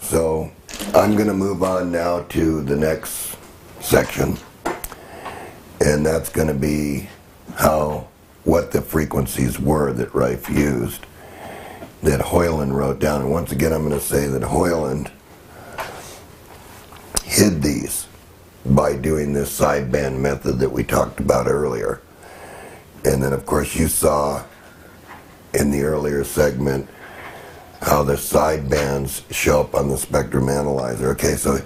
So I'm going to move on now to the next section, and that's going to be what the frequencies were that Rife used, that Hoyland wrote down. And once again, I'm going to say that Hoyland hid these by doing this sideband method that we talked about earlier. And then, of course, you saw in the earlier segment how the sidebands show up on the spectrum analyzer. Okay, so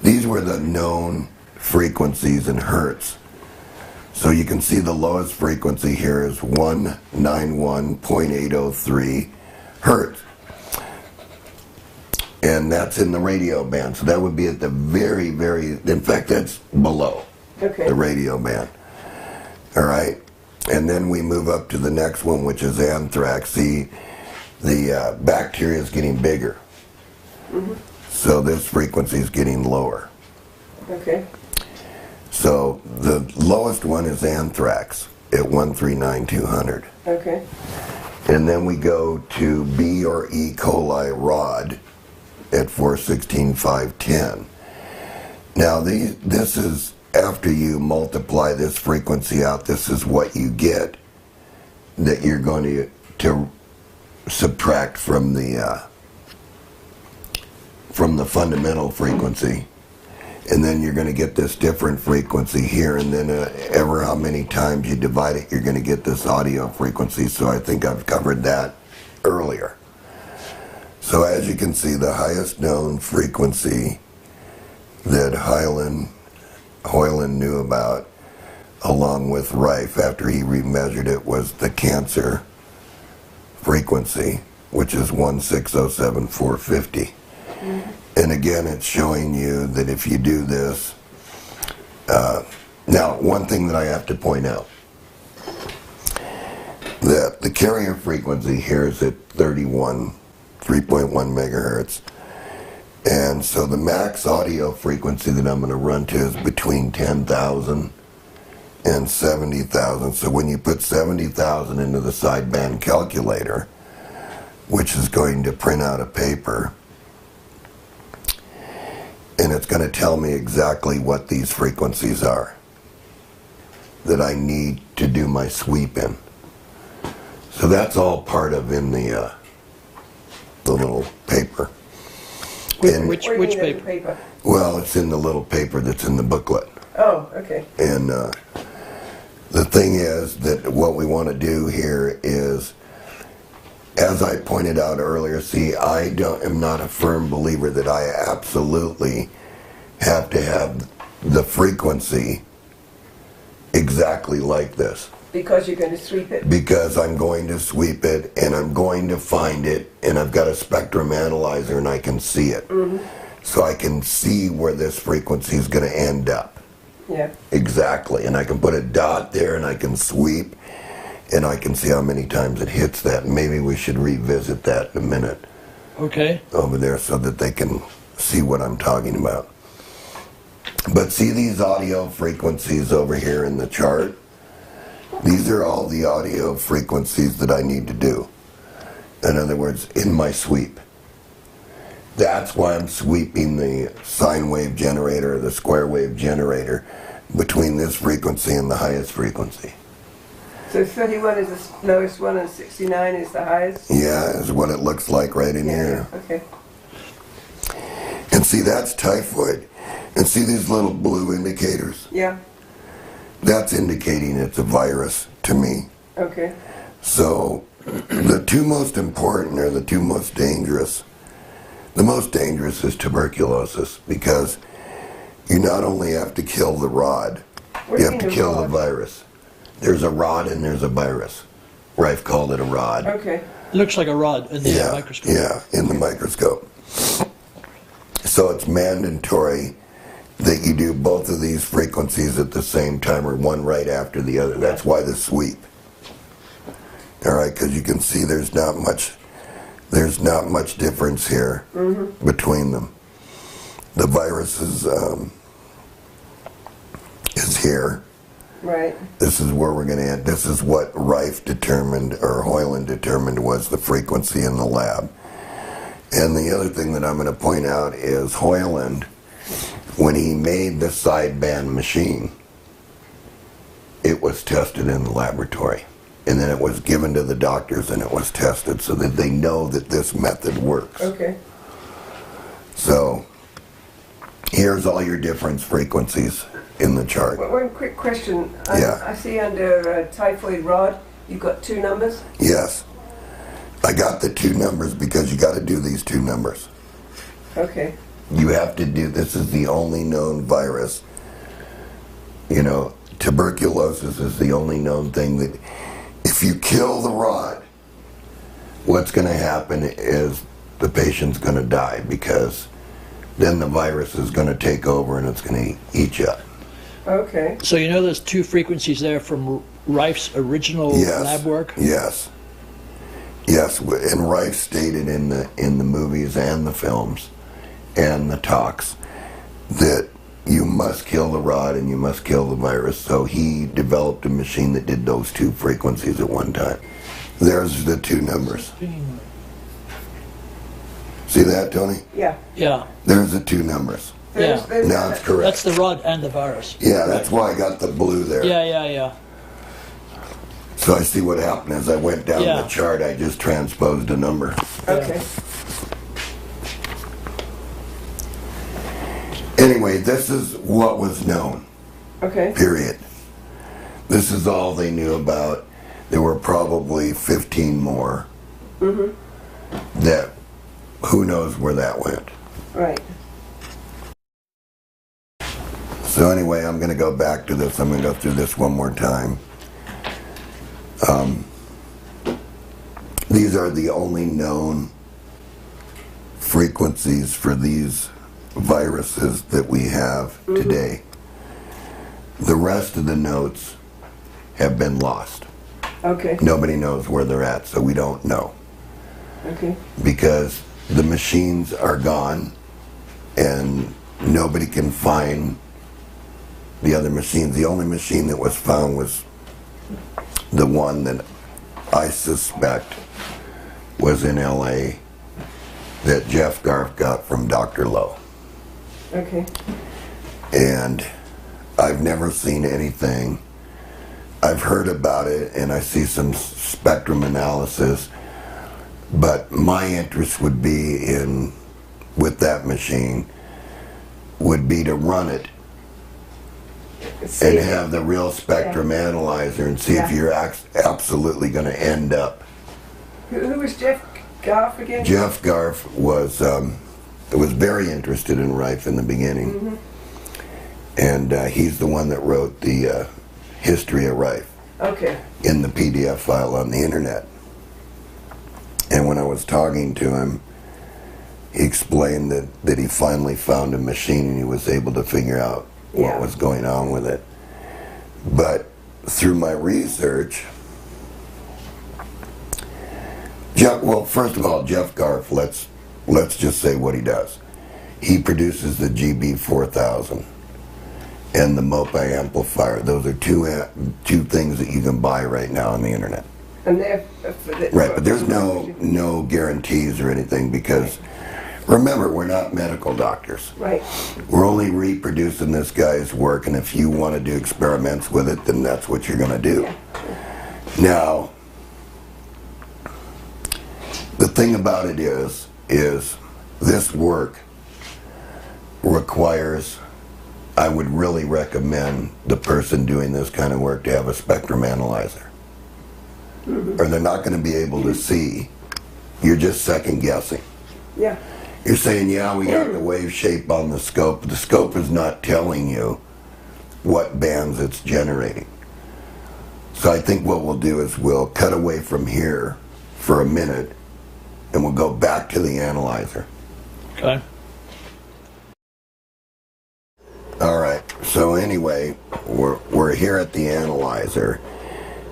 these were the known frequencies in hertz. So you can see the lowest frequency here is 191.803 hertz. And that's in the radio band. So that would be at the very, in fact, that's below the radio band. All right? And then we move up to the next one, which is anthrax. See, the bacteria is getting bigger. Mm-hmm. So this frequency is getting lower. Okay. So the lowest one is anthrax at 139,200. Okay. And then we go to B or E. coli rod at 416,510. Now this is, after you multiply this frequency out, this is what you get that you're going to subtract from the fundamental frequency. And then you're going to get this different frequency here, and then ever how many times you divide it, you're going to get this audio frequency. So I think I've covered that earlier. So as you can see, the highest known frequency that Hoyland knew about, along with Rife after he remeasured it, was the cancer frequency, which is 1607450. Mm-hmm. And again, it's showing you that if you do this, now one thing that I have to point out, that the carrier frequency here is at 3.1 megahertz. And so the max audio frequency that I'm going to run to is between 10,000 and 70,000. So when you put 70,000 into the sideband calculator, which is going to print out a paper, and it's going to tell me exactly what these frequencies are that I need to do my sweep in. So that's all part of in the little paper. Which paper? Well, it's in the little paper that's in the booklet. Oh, okay. And the thing is that what we want to do here is, as I pointed out earlier, see, I am not a firm believer that I absolutely have to have the frequency exactly like this. Because you're going to sweep it? Because I'm going to sweep it, and I'm going to find it, and I've got a spectrum analyzer, and I can see it. Mm-hmm. So I can see where this frequency is going to end up. Yeah. Exactly. And I can put a dot there, and I can sweep, and I can see how many times it hits that. Maybe we should revisit that in a minute. Okay. Over there so that they can see what I'm talking about. But see these audio frequencies over here in the chart? These are all the audio frequencies that I need to do. In other words, in my sweep. That's why I'm sweeping the sine wave generator or the square wave generator between this frequency and the highest frequency. So 31 is the lowest one and 69 is the highest? Yeah, is what it looks like right in here. Okay. And see, that's typhoid. And see these little blue indicators? Yeah. That's indicating it's a virus to me. Okay. So the two most important are the two most dangerous. The most dangerous is tuberculosis, because you not only have to kill the rod, you have to kill the virus. There's a rod and there's a virus. Rife called it a rod. Okay. Looks like a rod in the microscope. Yeah, in the microscope. So it's mandatory that you do both of these frequencies at the same time, or one right after the other. That's why the sweep. All right, because you can see there's not much difference here between them. The virus is here. Right. This is where we're going to end. This is what Rife determined, or Hoyland determined, was the frequency in the lab. And the other thing that I'm going to point out is Hoyland, when he made the sideband machine, it was tested in the laboratory. And then it was given to the doctors and it was tested so that they know that this method works. Okay. So here's all your difference frequencies in the chart. One quick question. Yeah. I see under typhoid rod, you've got 2 numbers. Yes. I got the 2 numbers because you got to do these 2 numbers. Okay. You have to do, this is the only known virus. You know, tuberculosis is the only known thing that if you kill the rod, what's going to happen is the patient's going to die because then the virus is going to take over and it's going to eat you up. Okay. So you know there's 2 frequencies there from Rife's original lab work? Yes. Yes, and Rife stated in the movies and the films and the talks that you must kill the rod and you must kill the virus. So he developed a machine that did those 2 frequencies at one time. There's the 2 numbers. See that, Tony? Yeah. Yeah. There's the 2 numbers. Yeah. Now it's correct. That's the rod and the virus. Yeah, that's why I got the blue there. Yeah. So I see what happened as I went down Yeah. the chart, I just transposed a number. Okay. Anyway, this is what was known. Okay. Period. This is all they knew about. There were probably 15 more. That, who knows where that went. Right. So anyway, I'm going to go back to this. I'm going to go through this one more time. These are the only known frequencies for these viruses that we have today. The rest of the notes have been lost. Okay. Nobody knows where they're at, so we don't know. Okay. Because the machines are gone and nobody can find the other machines. The only machine that was found was the one that I suspect was in LA that Jeff Garf got from Dr. Lowe. Okay. And I've never seen anything. I've heard about it and I see some spectrum analysis, but my interest would be in, with that machine, would be to run it and have the real spectrum analyzer and see if you're absolutely going to end up. Who was Jeff Garf again? Jeff Garf was very interested in Rife in the beginning, and he's the one that wrote the history of Rife in the PDF file on the internet. And when I was talking to him, he explained that he finally found a machine and he was able to figure out what was going on with it. But through my research, well, first of all, Jeff Garf, let's just say what he does. He produces the GB4000 and the Mopai amplifier. Those are two things that you can buy right now on the internet. And they're right, but there's no guarantees or anything because remember, we're not medical doctors. Right. We're only reproducing this guy's work, and if you want to do experiments with it, then that's what you're going to do. Now, the thing about it is this work requires, I would really recommend the person doing this kind of work to have a spectrum analyzer. Or they're not going to be able to see. You're just second guessing. Yeah. You're saying, yeah, we got the wave shape on the scope. The scope is not telling you what bands it's generating. So I think what we'll do is we'll cut away from here for a minute and we'll go back to the analyzer. Okay. All right. So anyway, we're here at the analyzer.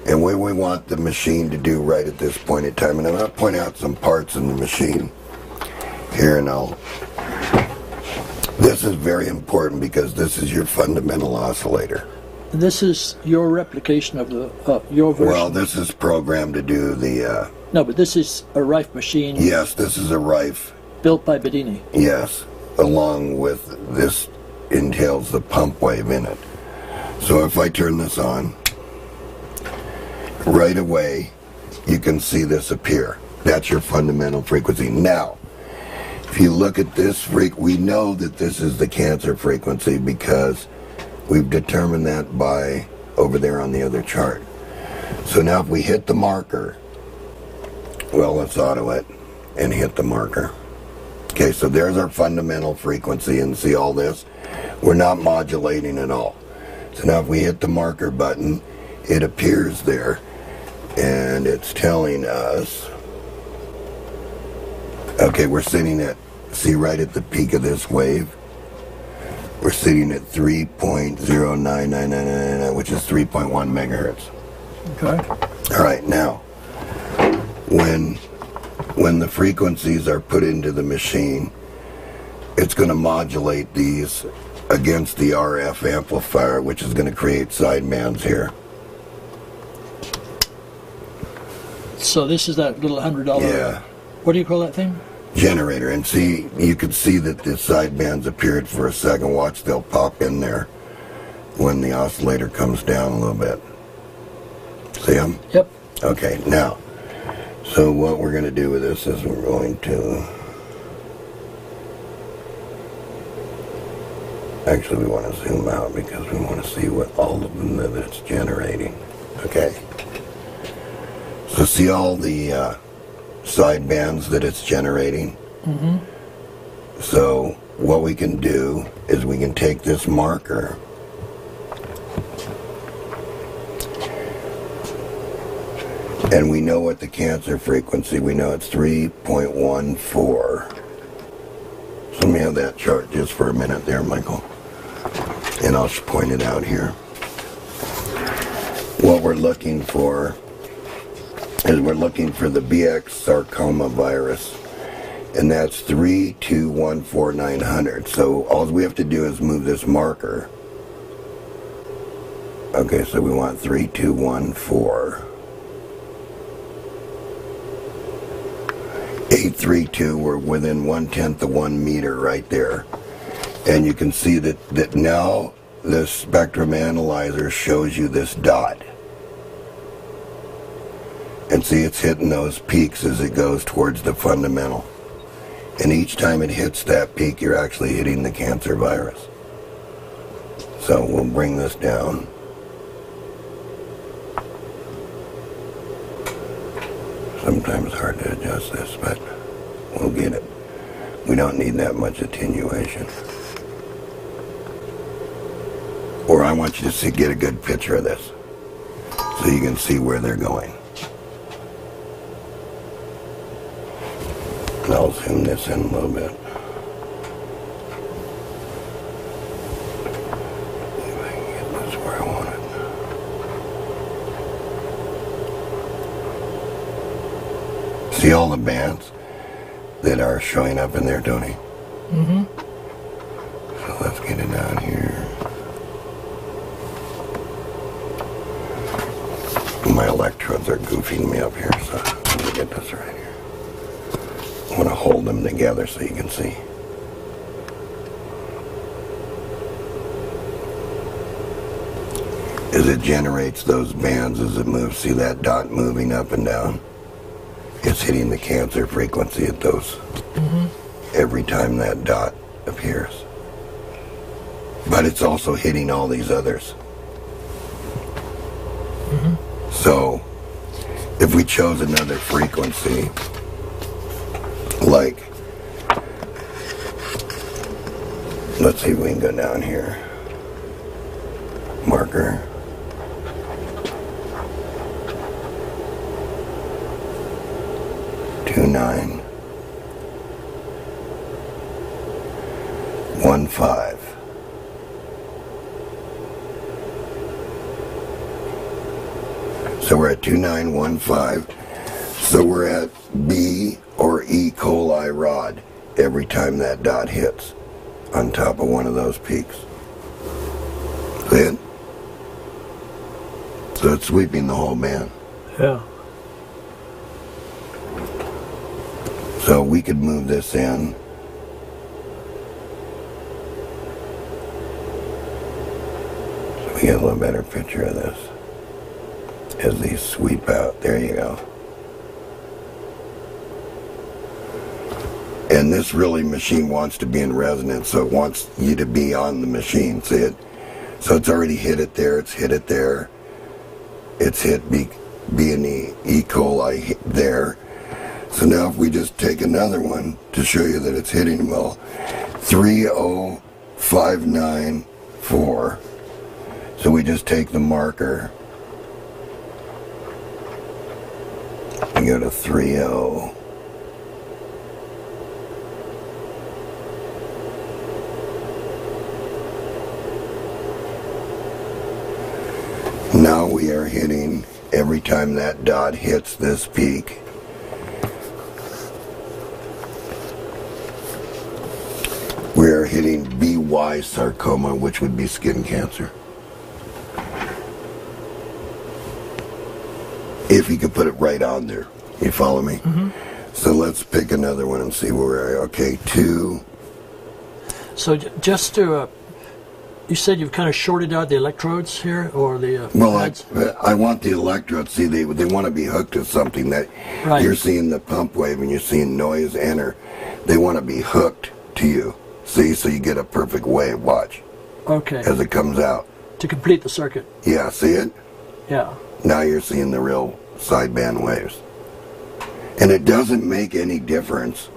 And what we want the machine to do right at this point in time, and I'm going to point out some parts in the machine here, and this is very important because this is your fundamental oscillator. This is your replication of your version. Well, this is programmed to do the... no, but this is a Rife machine. Yes, this is a Rife built by Bedini. Yes, along with this entails the pump wave in it. So if I turn this on, right away you can see this appear. That's your fundamental frequency. Now, if you look at this we know that this is the cancer frequency because we've determined that by over there on the other chart. So now if we hit the marker, well, let's auto it and hit the marker. Okay, so there's our fundamental frequency, and see all this? We're not modulating at all. So now if we hit the marker button, it appears there, and it's telling us, okay, we're sitting at, see right at the peak of this wave, we're sitting at 3.099999, which is 3.1 megahertz. Okay. All right, now, when the frequencies are put into the machine, it's going to modulate these against the RF amplifier, which is going to create sidebands here. So this is that little $100. Yeah. What do you call that thing? Generator. And see, you can see that the sidebands appeared for a second. Watch, they'll pop in there when the oscillator comes down a little bit. See them? Yep. Okay, now, so what we're going to do with this is we're going to, actually we want to zoom out because we want to see what all of them that it's generating. Okay. So see all the sidebands that it's generating? Mm-hmm. So what we can do is we can take this marker and we know what the cancer frequency, we know it's 3.14. So let me have that chart just for a minute there, Michael. And I'll just point it out here. What we're looking for is we're looking for the BX sarcoma virus, and that's 3214900. So all we have to do is move this marker. Okay, so we want 3214. 832, we're within 1/10 of 1 meter right there. And you can see that now the spectrum analyzer shows you this dot. And see, it's hitting those peaks as it goes towards the fundamental. And each time it hits that peak, you're actually hitting the cancer virus. So we'll bring this down. Sometimes it's hard to adjust this, but we'll get it. We don't need that much attenuation. Or I want you to get a good picture of this so you can see where they're going. And I'll zoom this in a little bit. See if I can get this where I want it. See all the bands that are showing up in there, Tony? Mm-hmm. So let's get it down here. My electrodes are goofing me up here, so let me get this right here. I want to hold them together so you can see. As it generates those bands as it moves, see that dot moving up and down? It's hitting the cancer frequency at those every time that dot appears. But it's also hitting all these others. So if we chose another frequency, like, let's see if we can go down here. Marker. Two 915. So we're at 2915. So we're at B or E. coli rod every time that dot hits on top of one of those peaks. See it? So it's sweeping the whole band. Yeah. So we could move this in. So we get a little better picture of this as these sweep out. There you go. And this really machine wants to be in resonance, so it wants you to be on the machine. See it? So it's already hit it there, it's hit it there. It's hit B and E. coli there. So now if we just take another one to show you that it's hitting well, 30594. So we just take the marker and go to 30. Now we are hitting, every time that dot hits this peak, we are hitting BY sarcoma, which would be skin cancer. If you could put it right on there. You follow me? Mm-hmm. So let's pick another one and see where we are. Okay, 2. So just to, you said you've kind of shorted out the electrodes here, or the well, pads? I want the electrodes. See, they want to be hooked to something that Right. You're seeing the pump wave and you're seeing noise enter. They want to be hooked to you. See, so you get a perfect wave. Watch Okay. as it comes out. To complete the circuit. Yeah, see it? Yeah. Now you're seeing the real sideband waves. And it doesn't make any difference.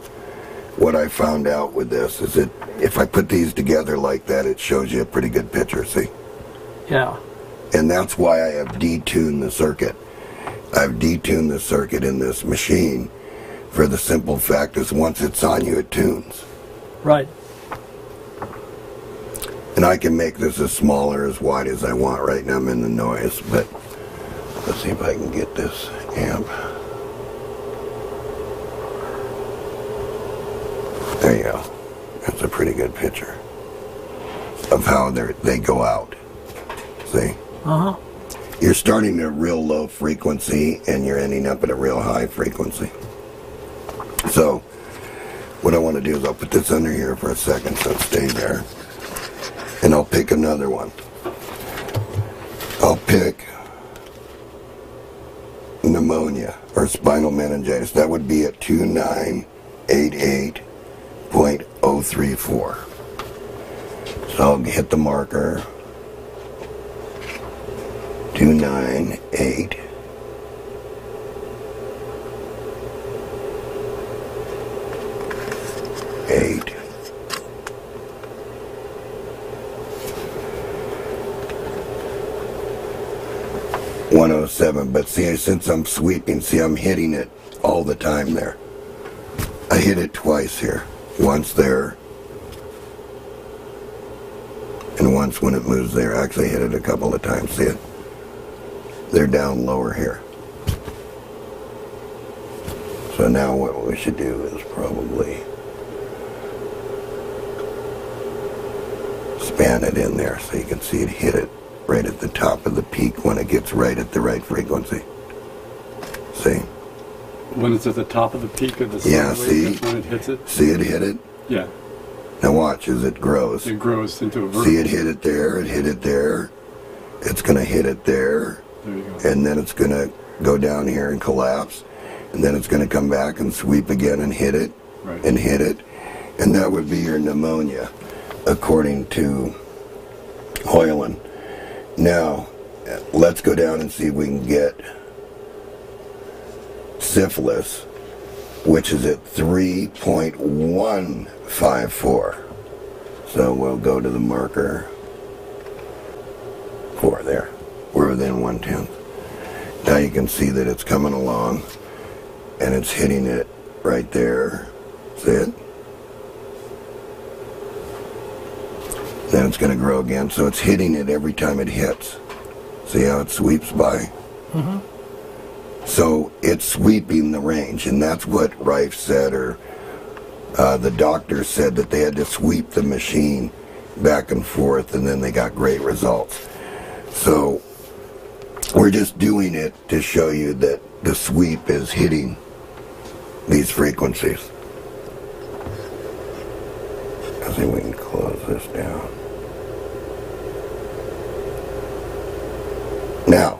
What I found out with this is that if I put these together like that, it shows you a pretty good picture, see? Yeah. And that's why I have detuned the circuit. I've detuned the circuit in this machine for the simple fact is once it's on you, it tunes. Right. And I can make this as small or as wide as I want. Right now I'm in the noise, but let's see if I can get this amp. There you go. That's a pretty good picture of how they go out. See? Uh-huh. You're starting at a real low frequency and you're ending up at a real high frequency. So what I want to do is I'll put this under here for a second so it stays there. And I'll pick another one. I'll pick pneumonia or spinal meningitis. That would be at 2988.034. So I'll hit the marker. 298. Eight. .107, but see, since I'm sweeping, see, I'm hitting it all the time there. I hit it twice here. Once there, and once when it moves there. I actually hit it a couple of times, see it? They're down lower here. So now what we should do is probably span it in there so you can see it hit it right at the top of the peak when it gets right at the right frequency. See? When it's at the top of the peak of the Yeah, sound see? wave, when it hits it? See it hit it? Yeah. Now watch as it grows. It grows into a vertical. See it hit it there, it hit it there. It's going to hit it there. There you go. And then it's going to go down here and collapse. And then it's going to come back and sweep again and hit it. Right. And hit it. And that would be your pneumonia, according to Hoyland. Now, let's go down and see if we can get syphilis, which is at 3.154. So we'll go to the marker 4 there. We're within 1/10. Now you can see that it's coming along and it's hitting it right there. See it? Then it's going to grow again, so it's hitting it every time it hits. See how it sweeps by? Mm-hmm. So it's sweeping the range, and that's what Rife said, or the doctor said, that they had to sweep the machine back and forth, and then they got great results. So we're just doing it to show you that the sweep is hitting these frequencies. I think we can close this down. Now,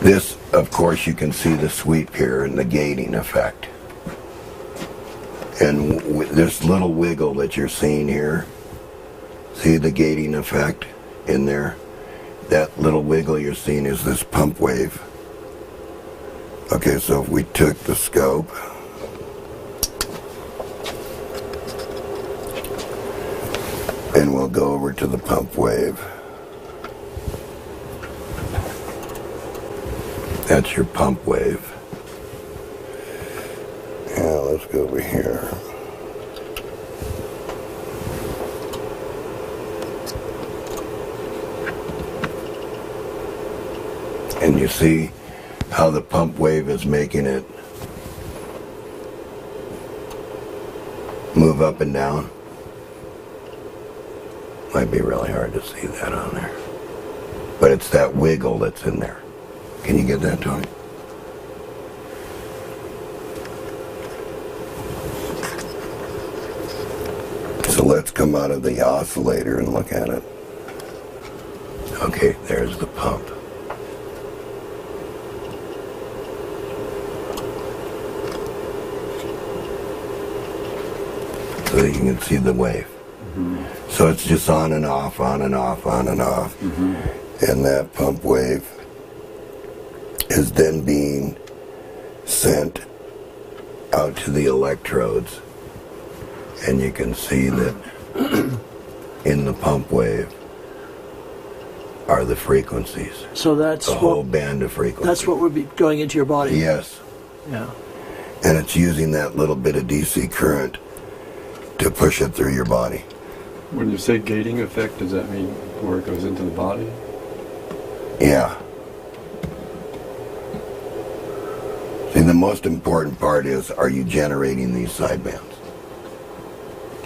this, of course, you can see the sweep here and the gating effect. And this little wiggle that you're seeing here, see the gating effect in there? That little wiggle you're seeing is this pump wave. Okay, so if we took the scope, and we'll go over to the pump wave. That's your pump wave. Now let's go over here. And you see how the pump wave is making it move up and down? Might be really hard to see that on there. But it's that wiggle that's in there. Can you get that, Tony? So let's come out of the oscillator and look at it. Okay, there's the pump. So you can see the wave. Mm-hmm. So it's just on and off, on and off, on and off. Mm-hmm. And that pump wave is then being sent out to the electrodes. And you can see that in the pump wave are the frequencies. So that's the whole band of frequencies. That's what would be going into your body. Yes. Yeah. And it's using that little bit of DC current to push it through your body. When you say gating effect, does that mean where it goes into the body? Yeah. See, the most important part is, are you generating these sidebands?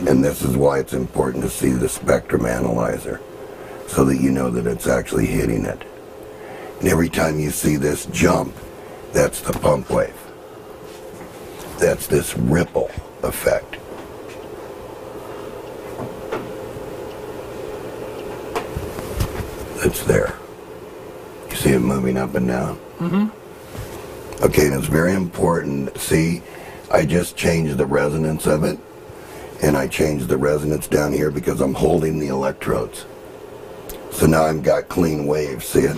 And this is why it's important to see the spectrum analyzer, so that you know that it's actually hitting it. And every time you see this jump, that's the pump wave. That's this ripple effect. It's there. You see it moving up and down? Mm-hmm. Okay, and it's very important. See, I just changed the resonance of it, and I changed the resonance down here because I'm holding the electrodes. So now I've got clean waves, see it?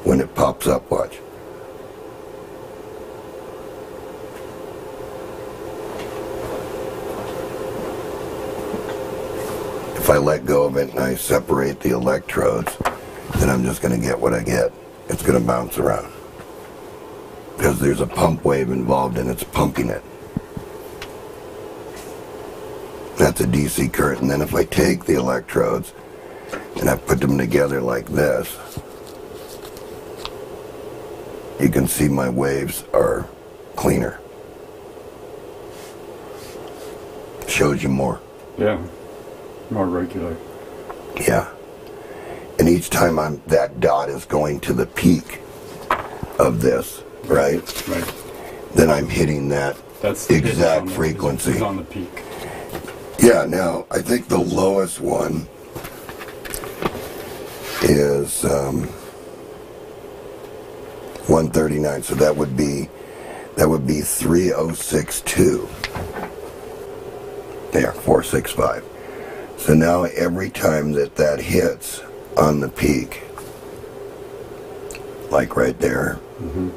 When it pops up, watch. If I let go of it and I separate the electrodes, then I'm just going to get what I get. It's going to bounce around. Because there's a pump wave involved and it's pumping it. That's a DC current. And then if I take the electrodes and I put them together like this, you can see my waves are cleaner. Shows you more. Yeah, more regular. Yeah. And each time that dot is going to the peak of this, right? Right. Then I'm hitting that exact frequency. It's on the peak. Yeah, now, I think the lowest one is 139, so that would be 3062. There, 465. So now every time that hits on the peak, like right there, mm-hmm.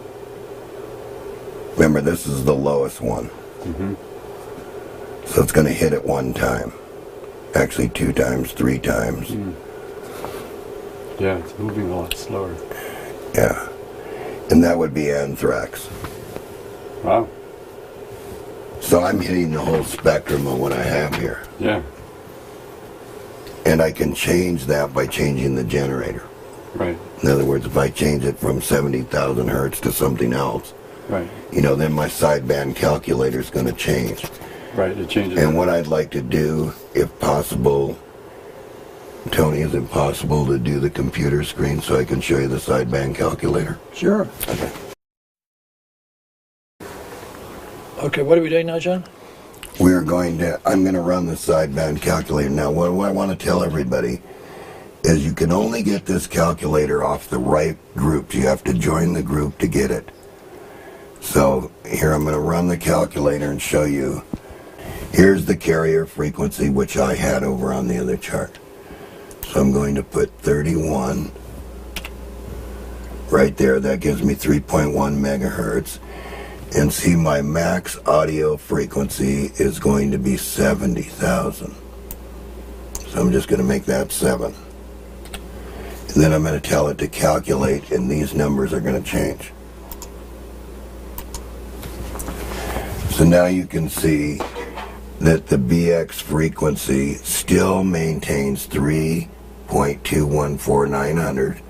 Remember this is the lowest one. Mm-hmm. So it's going to hit it one time. Actually 2 times, 3 times. Mm. Yeah, it's moving a lot slower. Yeah. And that would be anthrax. Wow. So I'm hitting the whole spectrum of what I have here. Yeah. And I can change that by changing the generator. Right. In other words, if I change it from 70,000 hertz to something else, right. Then my sideband calculator is going to change. Right, it changes. And what I'd like to do, if possible, Tony, is it possible to do the computer screen so I can show you the sideband calculator? Sure. Okay. Okay, what are we doing now, John? I'm going to run the sideband calculator. Now, what I want to tell everybody is you can only get this calculator off the right group. You have to join the group to get it. So here I'm going to run the calculator and show you. Here's the carrier frequency, which I had over on the other chart. So I'm going to put 31 right there. That gives me 3.1 megahertz. And see, my max audio frequency is going to be 70,000. So I'm just going to make that 7. And then I'm going to tell it to calculate, and these numbers are going to change. So now you can see that the BX frequency still maintains 3.214900,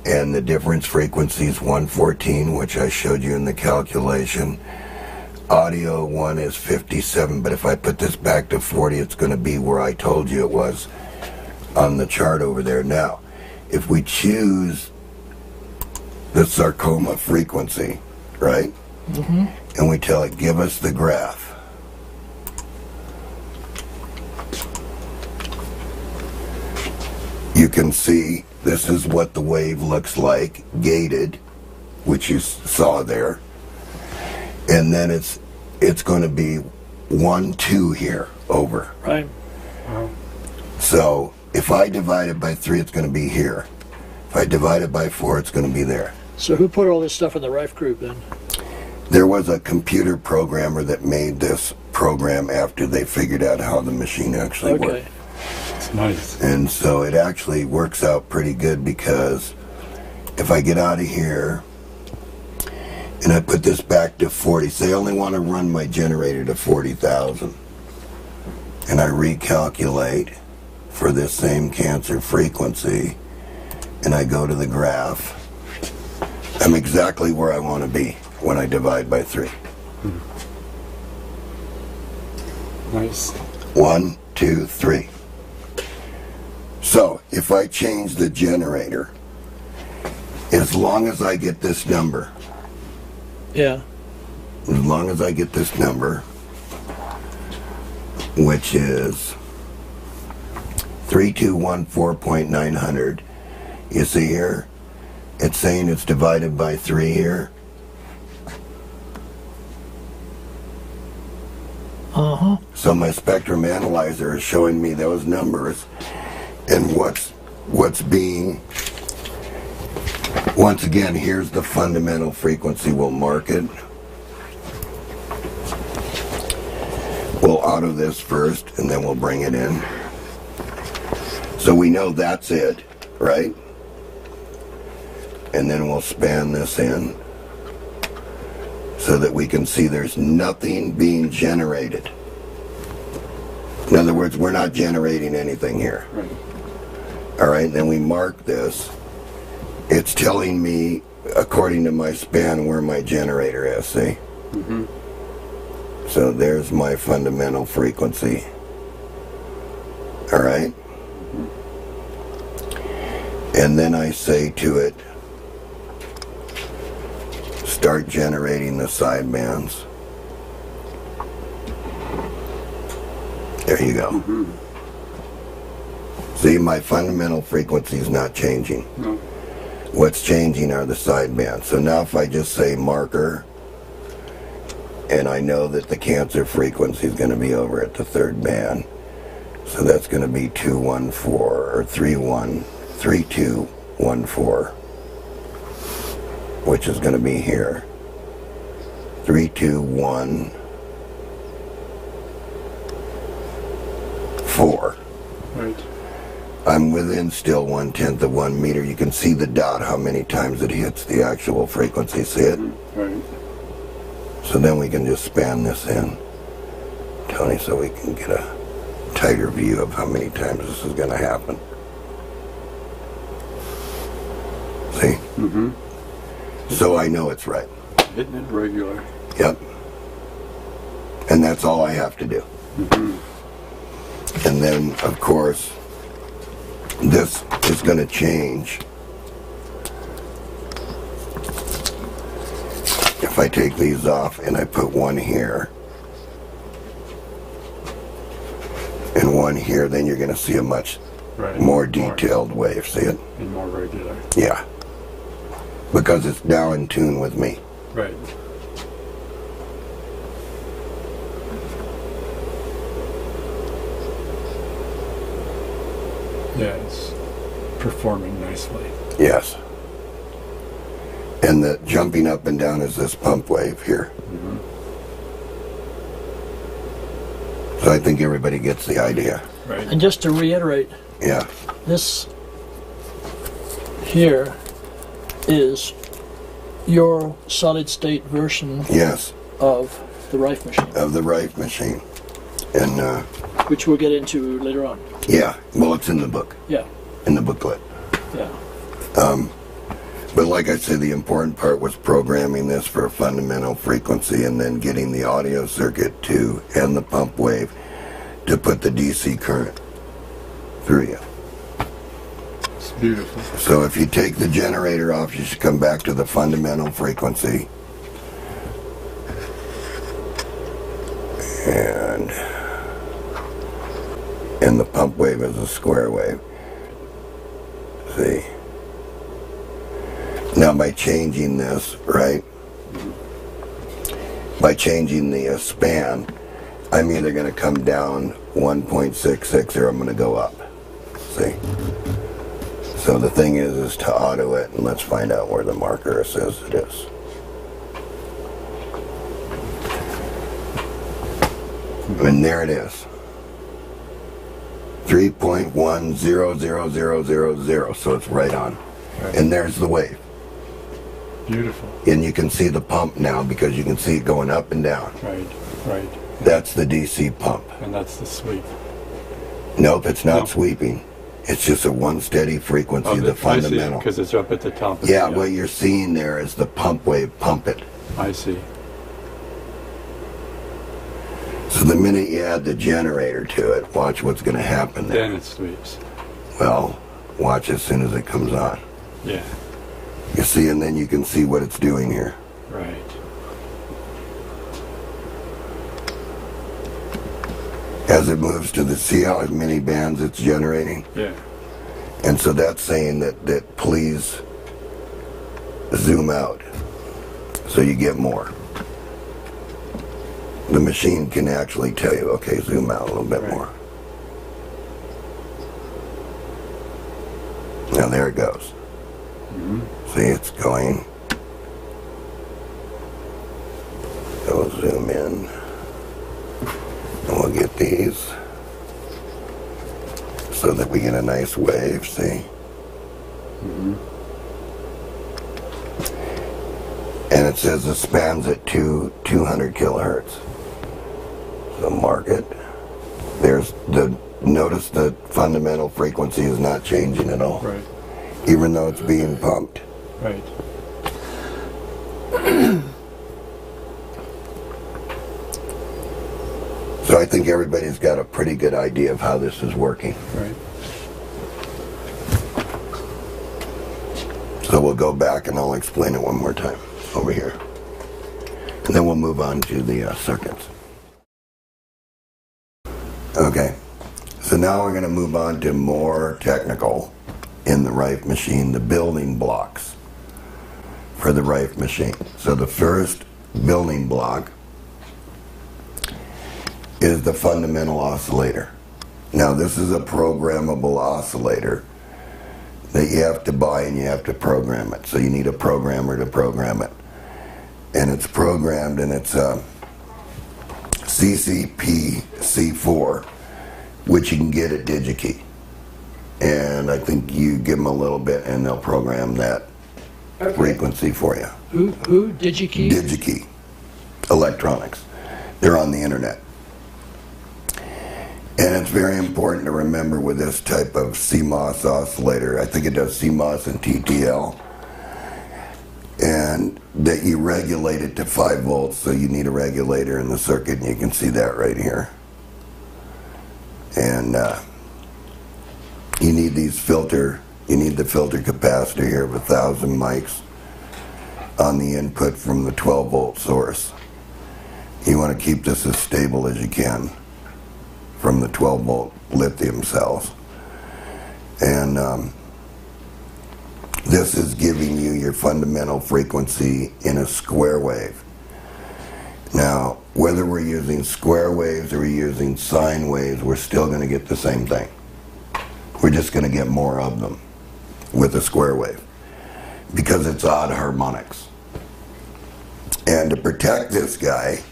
and the difference frequency is 114, which I showed you in the calculation. Audio 1 is 57, but if I put this back to 40, it's going to be where I told you it was on the chart over there. Now, if we choose the sarcoma frequency, right? Mm-hmm. And we tell it, give us the graph. You can see this is what the wave looks like, gated, which you saw there. And then it's going to be 1, 2 here, over. Right. Wow. So if I divide it by 3, it's going to be here. If I divide it by 4, it's going to be there. So who put all this stuff in the Rife group then? There was a computer programmer that made this program after they figured out how the machine actually worked. It's nice. And so it actually works out pretty good, because if I get out of here and I put this back to 40, say I only want to run my generator to 40,000, and I recalculate for this same cancer frequency, and I go to the graph, I'm exactly where I want to be when I divide by 3. Nice. 1, 2, 3. So if I change the generator, as long as I get this number, Yeah. as long as I get this number, which is 3214.900, you see here, it's saying it's divided by 3 here. Uh-huh. So my spectrum analyzer is showing me those numbers, and what's being, once again, here's the fundamental frequency. We'll mark it. We'll auto this first, and then we'll bring it in. So we know that's it, right? And then we'll span this in so that we can see there's nothing being generated. In other words, we're not generating anything here. Right. All right, then we mark this. It's telling me, according to my span, where my generator is, see? Mm-hmm. So there's my fundamental frequency. All right? And then I say to it, start generating the sidebands. There you go. Mm-hmm. See, my fundamental frequency is not changing. No. What's changing are the sidebands. So now if I just say marker, and I know that the cancer frequency is going to be over at the 3rd band, so that's going to be 214 or 3214, which is going to be here. 3214. Right. I'm within still 1/10 of 1 meter. You can see the dot, how many times it hits the actual frequency. See it? Right. So then we can just span this in, Tony, so we can get a tighter view of how many times this is going to happen. See? Mm-hmm. So I know it's right. Hitting it regular. Yep. And that's all I have to do. Mm-hmm. And then, of course, this is going to change. If I take these off and I put 1 here, and one here, then you're going to see a much Right. more detailed wave. See it? And more regular. Yeah. Because it's now in tune with me. Right. Yeah, it's performing nicely. Yes. And the jumping up and down is this pump wave here. Mm-hmm. So I think everybody gets the idea. Right. And just to reiterate, Yeah. this here is your solid state version Yes. of the Rife machine, Of the Rife machine. And which we'll get into later on. yeah, well, it's in the book, Yeah, in the booklet. yeah. But like I said, the important part was programming this for a fundamental frequency and then getting the audio circuit to, and the pump wave, to put the DC current through you. It's beautiful. So if you take the generator off, you should come back to the fundamental frequency. And the pump wave is a square wave. See? Now by changing this, right? By changing the span, I'm either going to come down 1.66 or I'm going to go up. See? So the thing is to auto it, and let's find out where the marker says it is. And there it is. 3.100000, so it's right on. Right. And there's the wave. Beautiful. And you can see the pump now because you can see it going up and down. Right. Right. That's the DC pump. And that's the sweep. Nope, it's not No. sweeping. It's just a one steady frequency, the fundamental. Because it's up at the top. Of Yeah, the, what you're seeing there is the pump wave pump it. I see. So the minute you add the generator to it, watch what's going to happen there. Then it sweeps. Well, watch as soon as it comes on. Yeah. You see, and then you can see what it's doing here. Right. As it moves to the, see how many bands it's generating? Yeah. And so that's saying that please zoom out so you get more. The machine can actually tell you, okay, zoom out a little bit Right. more. Now there it goes. Mm-hmm. See, it's going. So we'll zoom in. And we'll get these so that we get a nice wave, see? Mm-hmm. And it says the span's at 200 kilohertz. So mark it. There's the, notice the fundamental frequency is not changing at all. Right. Even though it's being pumped. Right. So I think everybody's got a pretty good idea of how this is working. Right. So we'll go back and I'll explain it one more time over here. And then we'll move on to the circuits. Okay, so now we're going to move on to more technical in the Rife machine, the building blocks for the Rife machine. So the first building block is the fundamental oscillator. Now this is a programmable oscillator that you have to buy and you have to program it. So you need a programmer to program it. And it's programmed and it's a CCP-C4, which you can get at DigiKey. And I think you give them a little bit and they'll program that frequency for you. Who? DigiKey? DigiKey Electronics. They're on the internet. And it's very important to remember with this type of CMOS oscillator, I think it does CMOS and TTL, and that you regulate it to 5 volts, so you need a regulator in the circuit, and you can see that right here. And you need the filter capacitor here of 1,000 mics on the input from the 12 volt source. You want to keep this as stable as you can from the 12 volt lithium cells. And this is giving you your fundamental frequency in a square wave. Now, whether we're using square waves or we're using sine waves, we're still going to get the same thing. We're just going to get more of them with a square wave because it's odd harmonics. And to protect this guy,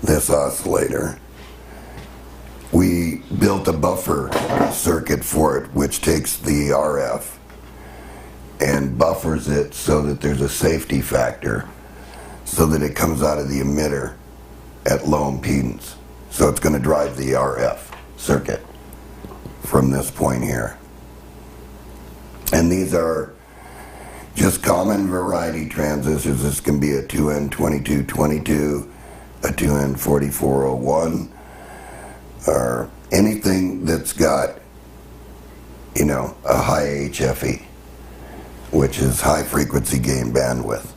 this oscillator, we built a buffer circuit for it, which takes the RF and buffers it so that there's a safety factor, so that it comes out of the emitter at low impedance. So it's going to drive the RF circuit from this point here. And these are just common variety transistors. This can be a 2N2222, a 2N4401, or anything that's got, you know, a high HFE, which is high frequency gain bandwidth.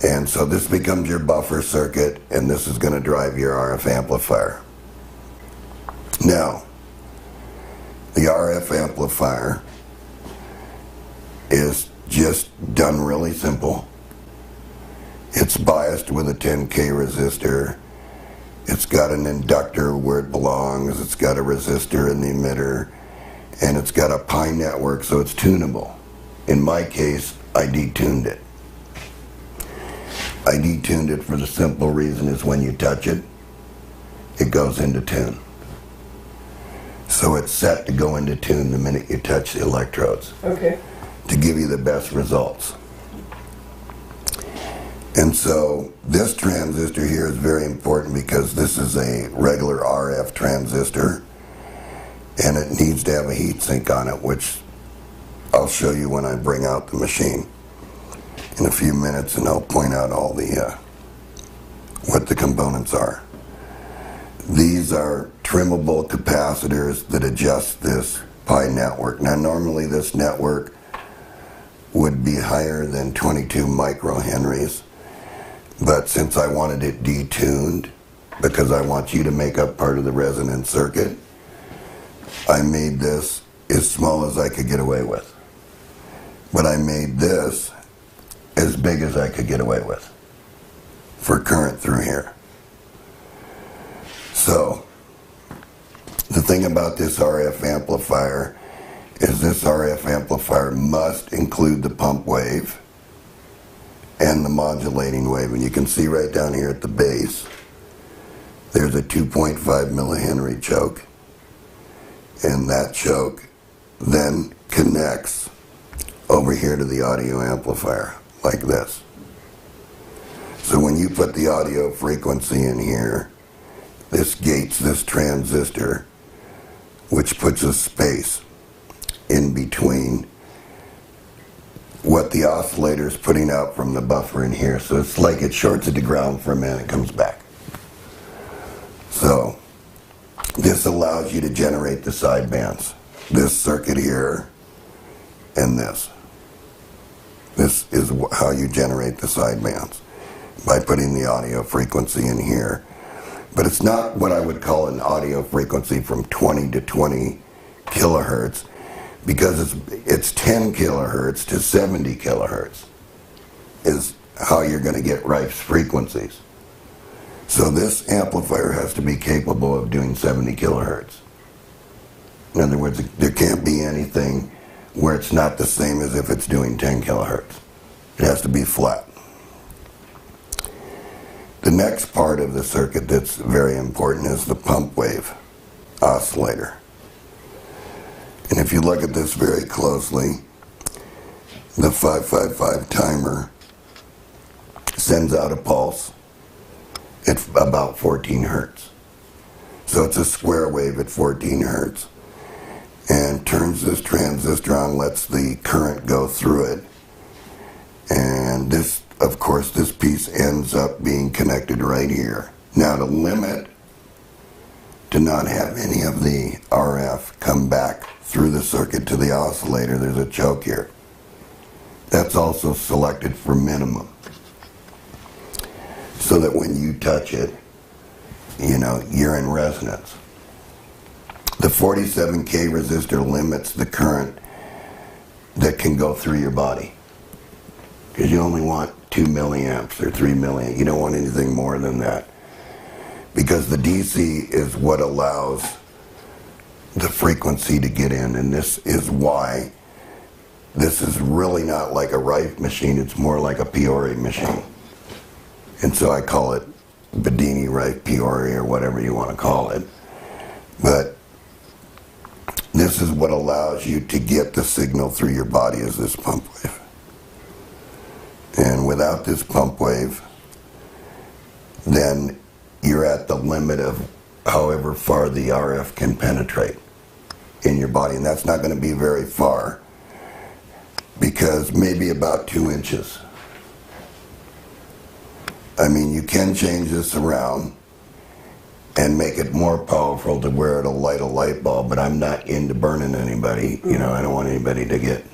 And so this becomes your buffer circuit, and this is going to drive your RF amplifier. Now, the RF amplifier is just done really simple. It's biased with a 10K resistor. It's got an inductor where it belongs. It's got a resistor in the emitter. And it's got a pi network, so it's tunable. In my case, I detuned it. I detuned it for the simple reason is when you touch it, it goes into tune. So it's set to go into tune the minute you touch the electrodes. Okay. To give you the best results. And so this transistor here is very important because this is a regular RF transistor and it needs to have a heat sink on it, which I'll show you when I bring out the machine in a few minutes, and I'll point out all the what the components are. These are trimmable capacitors that adjust this pi network. Now normally this network would be higher than 22 microhenries, but since I wanted it detuned, because I want you to make up part of the resonance circuit, I made this as small as I could get away with. But I made this as big as I could get away with for current through here. So, the thing about this RF amplifier is this RF amplifier must include the pump wave and the modulating wave. And you can see right down here at the base, there's a 2.5 millihenry choke. And that choke then connects over here to the audio amplifier, like this. So when you put the audio frequency in here, this gates this transistor, which puts a space in between what the oscillator is putting out from the buffer in here. So it's like it shorts it to ground for a minute and comes back. So this allows you to generate the sidebands. This circuit here and this. This is how you generate the sidebands, by putting the audio frequency in here. But it's not what I would call an audio frequency from 20 to 20 kilohertz, because it's 10 kilohertz to 70 kilohertz is how you're going to get Rife's frequencies. So this amplifier has to be capable of doing 70 kilohertz. In other words, there can't be anything where it's not the same as if it's doing 10 kilohertz. It has to be flat. The next part of the circuit that's very important is the pump wave oscillator. And if you look at this very closely, the 555 timer sends out a pulse at about 14 hertz. So it's a square wave at 14 hertz, and turns this transistor on, lets the current go through it. And this, of course, this piece ends up being connected right here. Now to limit, to not have any of the RF come back through the circuit to the oscillator, there's a choke here. That's also selected for minimum, so that when you touch it, you're in resonance. The 47K resistor limits the current that can go through your body. Because you only want 2 milliamps or 3 milliamps. You don't want anything more than that. Because the DC is what allows the frequency to get in. And this is why this is really not like a Rife machine. It's more like a Prioré machine. And so I call it Bedini Rife Prioré, or whatever you want to call it. But this is what allows you to get the signal through your body, is this pump wave. And without this pump wave, then you're at the limit of however far the RF can penetrate in your body. And that's not going to be very far, because maybe about 2 inches. I mean, you can change this around and make it more powerful to where it'll light a light bulb, but I'm not into burning anybody. I don't want anybody to get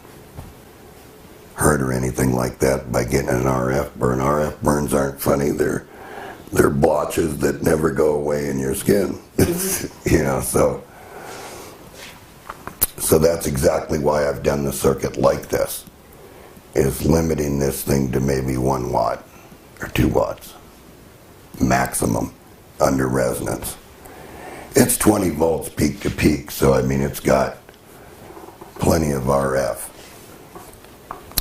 hurt or anything like that by getting an RF burn. RF burns aren't funny. They're blotches that never go away in your skin. So that's exactly why I've done the circuit like this, is limiting this thing to maybe 1 watt or 2 watts maximum under resonance. It's 20 volts peak to peak, so I mean it's got plenty of RF.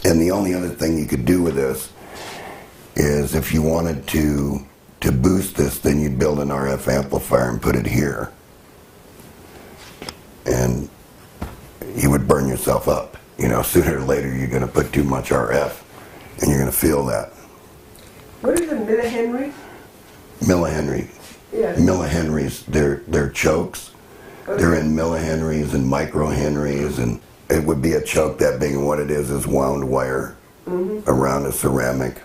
And the only other thing you could do with this is, if you wanted to boost this, then you'd build an RF amplifier and put it here, and you would burn yourself up. Sooner or later you're going to put too much RF and you're going to feel that. What is a millihenry? Millihenry. Yeah. Millihenries, they're chokes. Okay. They're in millihenries and microhenries, and it would be a choke that big, and what it is wound wire around a ceramic,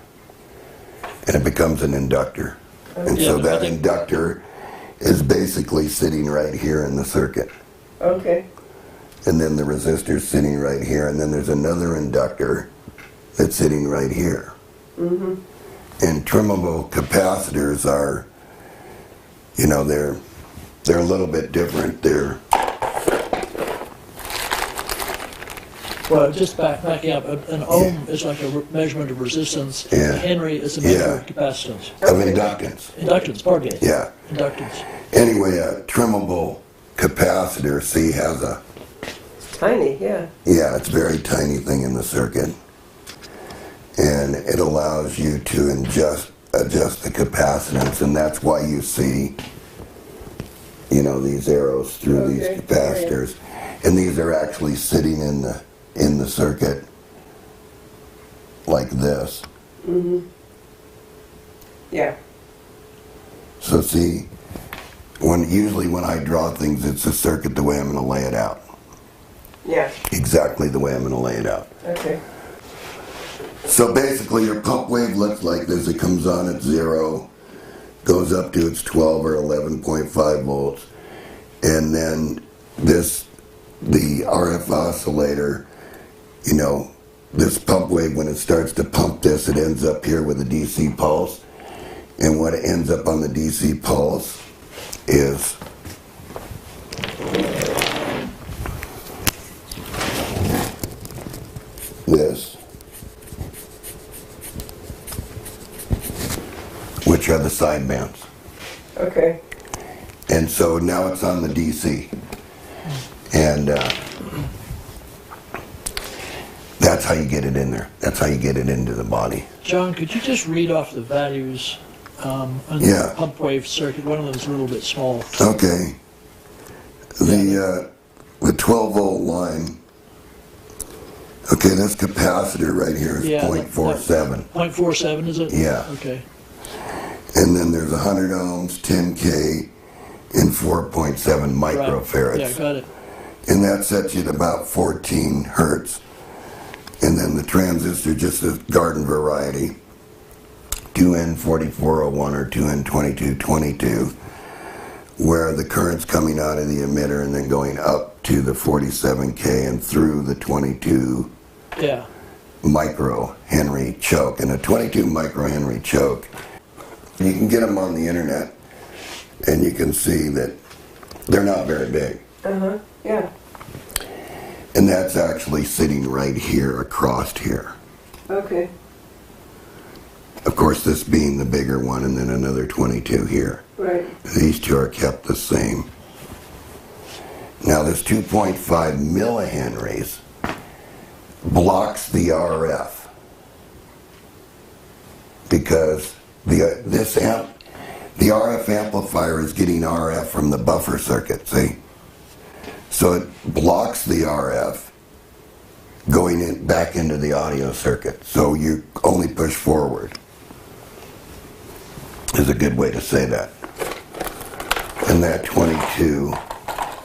and it becomes an inductor. Okay. And so that inductor is basically sitting right here in the circuit. Okay. And then the resistor's sitting right here, and then there's another inductor that's sitting right here. And trimmable capacitors are, they're a little bit different. Well, just backing up, an ohm is like a measurement of resistance. Yeah. A Henry is a measurement of capacitance. Of inductance. Inductance, pardon me. Yeah. Inductance. Anyway, a trimmable capacitor, see, has a... It's tiny, yeah. Yeah, it's a very tiny thing in the circuit. And it allows you to adjust the capacitance, and that's why you see, these arrows through these capacitors. And these are actually sitting in the circuit like this. Yeah. So see, usually when I draw things, it's a circuit the way I'm going to lay it out. Yeah. Exactly the way I'm going to lay it out. Okay. So basically your pump wave looks like this. It comes on at 0, goes up to its 12 or 11.5 volts, and then the RF oscillator, this pump wave, when it starts to pump this, it ends up here with a DC pulse, and what ends up on the DC pulse is this, which are the sidebands. Okay. And so now it's on the DC. And that's how you get it in there. That's how you get it into the body. John, could you just read off the values on Yeah. the pump wave circuit? One of them is a little bit small. Okay. The 12 volt line. Okay, this capacitor right here is 0.47. 0.47, is it? Yeah. Okay. And then there's 100 ohms, 10K, and 4.7 microfarads. Right. Yeah, got it. And that sets you at about 14 hertz. And then the transistor, just a garden variety, 2N4401 or 2N2222, where the current's coming out of the emitter and then going up to the 47K and through the 22 microhenry choke. And a 22 microhenry choke, you can get them on the internet, And you can see that they're not very big. Uh-huh, yeah. And that's actually sitting right here across here. Okay. Of course, this being the bigger one, and then another 22 here. Right. These two are kept the same. Now this 2.5 millihenries blocks the RF because the RF amplifier is getting RF from the buffer circuit, see? So it blocks the RF going in back into the audio circuit. So you only push forward is a good way to say that. And that 22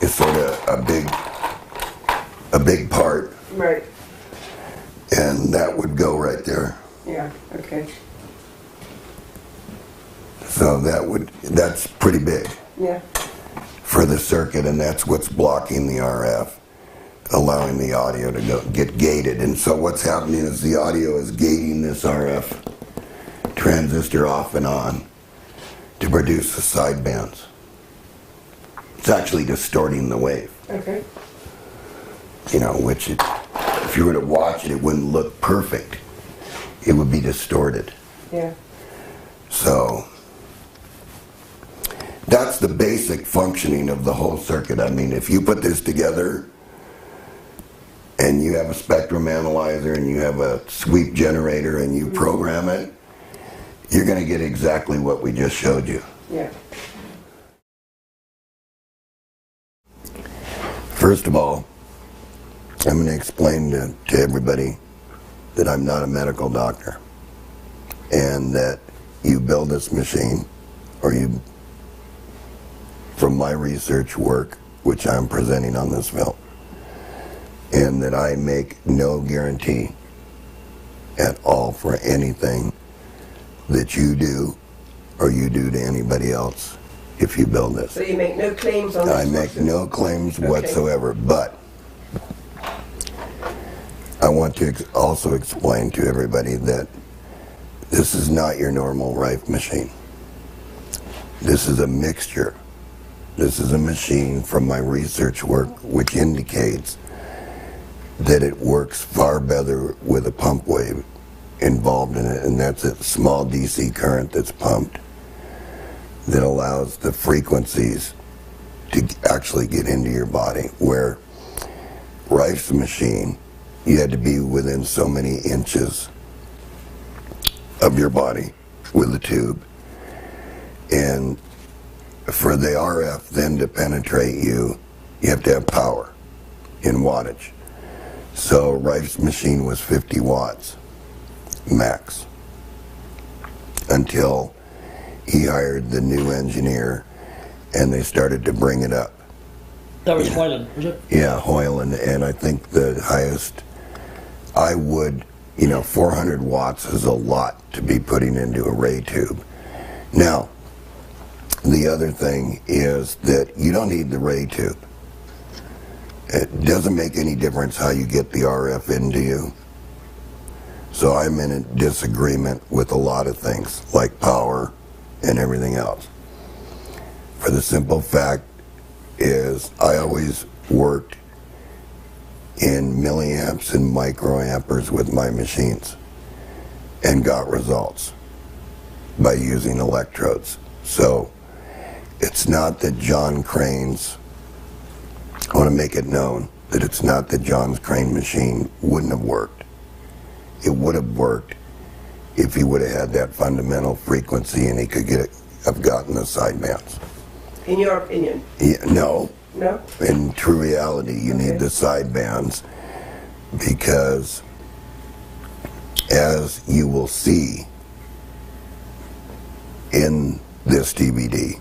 is sort of a big part. Right. And that would go right there. Yeah, okay. So that's pretty big Yeah. for the circuit, and that's what's blocking the RF, allowing the audio to get gated. And so what's happening is the audio is gating this RF transistor off and on to produce the sidebands. It's actually distorting the wave, Okay. which if you were to watch it, it wouldn't look perfect. It would be distorted. Yeah. So that's the basic functioning of the whole circuit. I mean, if you put this together and you have a spectrum analyzer and you have a sweep generator and you program it, you're going to get exactly what we just showed you. Yeah. First of all, I'm going to explain to everybody that I'm not a medical doctor, and that you build this machine, or you, from my research work, which I'm presenting on this film, and that I make no guarantee at all for anything that you do or you do to anybody else if you build this. So you make no claims on this? I make no claims whatsoever, but I want to also explain to everybody that this is not your normal Rife machine. This is a mixture. This is a machine from my research work which indicates that it works far better with a pump wave involved in it, and that's a small DC current that's pumped that allows the frequencies to actually get into your body, where Rife's machine, you had to be within so many inches of your body with the tube. And for the RF then to penetrate you, you have to have power in wattage. So Rife's machine was 50 watts max until he hired the new engineer and they started to bring it up. That was Hoyland, was it? Yeah, Hoyland, and I think the highest, 400 watts is a lot to be putting into a ray tube. Now, the other thing is that you don't need the ray tube. It doesn't make any difference how you get the RF into you. So I'm in a disagreement with a lot of things, like power and everything else. For the simple fact is I always worked in milliamps and microamperes with my machines and got results by using electrodes. So it's not that John Crane's, I want to make it known that it's not that John's Crane machine wouldn't have worked. It would have worked if he would have had that fundamental frequency and he could have gotten the sidebands. In your opinion? Yeah, no. No? In true reality, you Okay. need the sidebands because, as you will see in this DVD,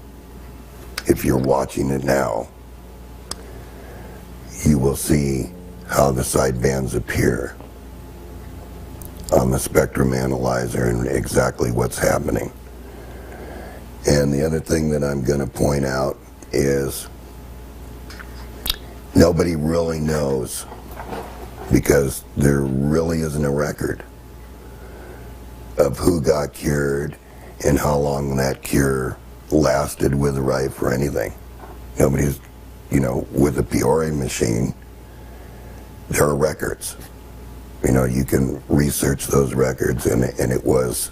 if you're watching it now, you will see how the sidebands appear on the spectrum analyzer and exactly what's happening. And the other thing that I'm going to point out is nobody really knows, because there really isn't a record of who got cured and how long that cure lasted with a Rife or anything. Nobody's, with a Prioré machine, there are records. You can research those records, and it was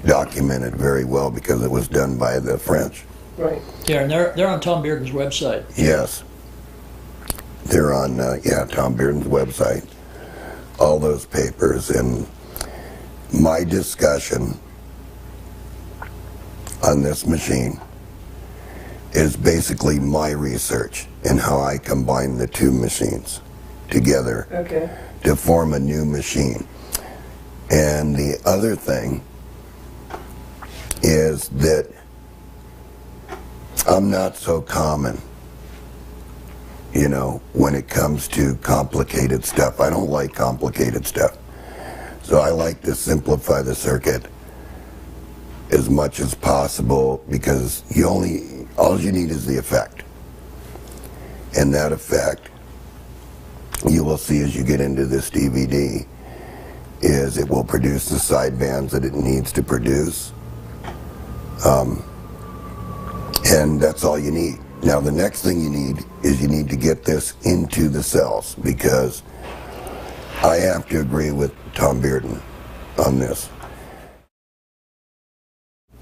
documented very well because it was done by the French. Right. Yeah, and they're on Tom Bearden's website. Yes. They're on, Tom Bearden's website. All those papers. And my discussion on this machine is basically my research and how I combine the two machines together to form a new machine. And the other thing is that I'm not so common, when it comes to complicated stuff. I don't like complicated stuff. So I like to simplify the circuit as much as possible, because all you need is the effect. And that effect, you will see as you get into this DVD, is it will produce the sidebands that it needs to produce. And that's all you need. Now the next thing you need is you need to get this into the cells, because I have to agree with Tom Bearden on this.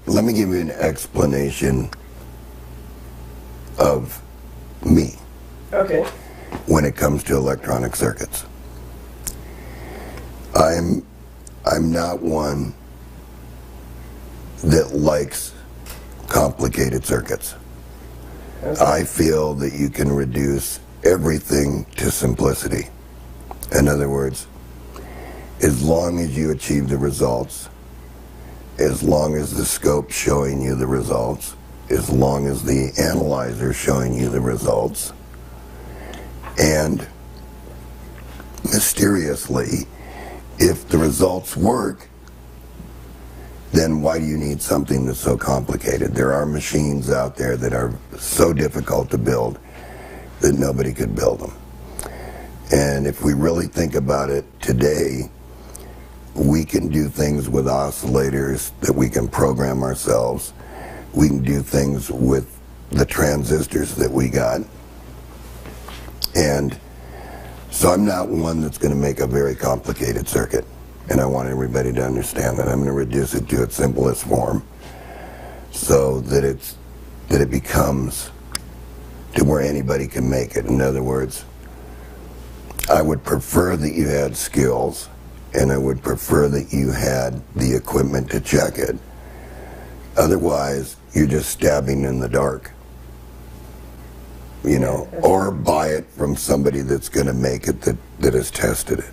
Let me give you an explanation of me when it comes to electronic circuits. I'm not one that likes complicated circuits. I feel that you can reduce everything to simplicity. In other words, as long as you achieve the results, as long as the scope's showing you the results, as long as the analyzer's showing you the results, and mysteriously, if the results work, then why do you need something that's so complicated? There are machines out there that are so difficult to build that nobody could build them. And if we really think about it today, we can do things with oscillators that we can program ourselves. We can do things with the transistors that we got. And so I'm not one that's going to make a very complicated circuit. And I want everybody to understand that. I'm going to reduce it to its simplest form so that it becomes to where anybody can make it. In other words, I would prefer that you had skills, and I would prefer that you had the equipment to check it. Otherwise, you're just stabbing in the dark. Or buy it from somebody that's going to make it that has tested it.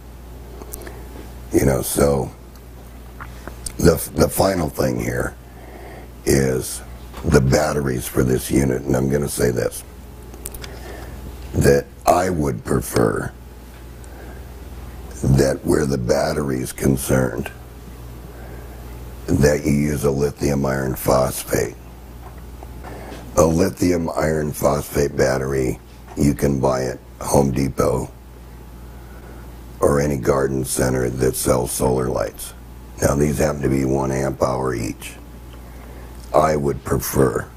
So the final thing here is the batteries for this unit, and I'm going to say this, that I would prefer that where the battery is concerned, that you use a lithium iron phosphate. A lithium iron phosphate battery, you can buy at Home Depot or any garden center that sells solar lights. Now these happen to be 1 amp hour each. I would prefer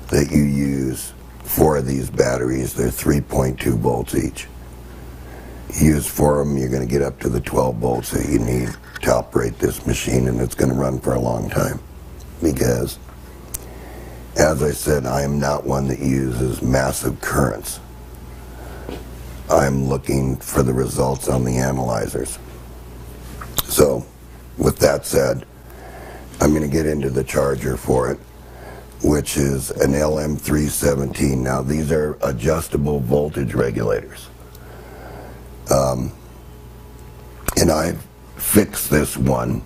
that you use 4 of these batteries. They're 3.2 volts each. You use 4 of them, you're going to get up to the 12 volts that you need to operate this machine, and it's going to run for a long time. Because, as I said, I am not one that uses massive currents. I'm looking for the results on the analyzers. So, with that said, I'm going to get into the charger for it, which is an LM317. Now, these are adjustable voltage regulators. And I've fixed this one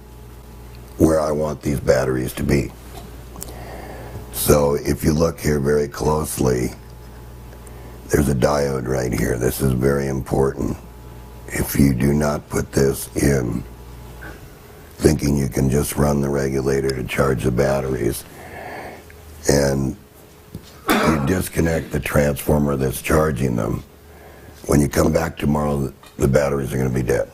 where I want these batteries to be. So, if you look here very closely, there's a diode right here. This is very important. If you do not put this in, thinking you can just run the regulator to charge the batteries, and you disconnect the transformer that's charging them, when you come back tomorrow, the batteries are going to be dead.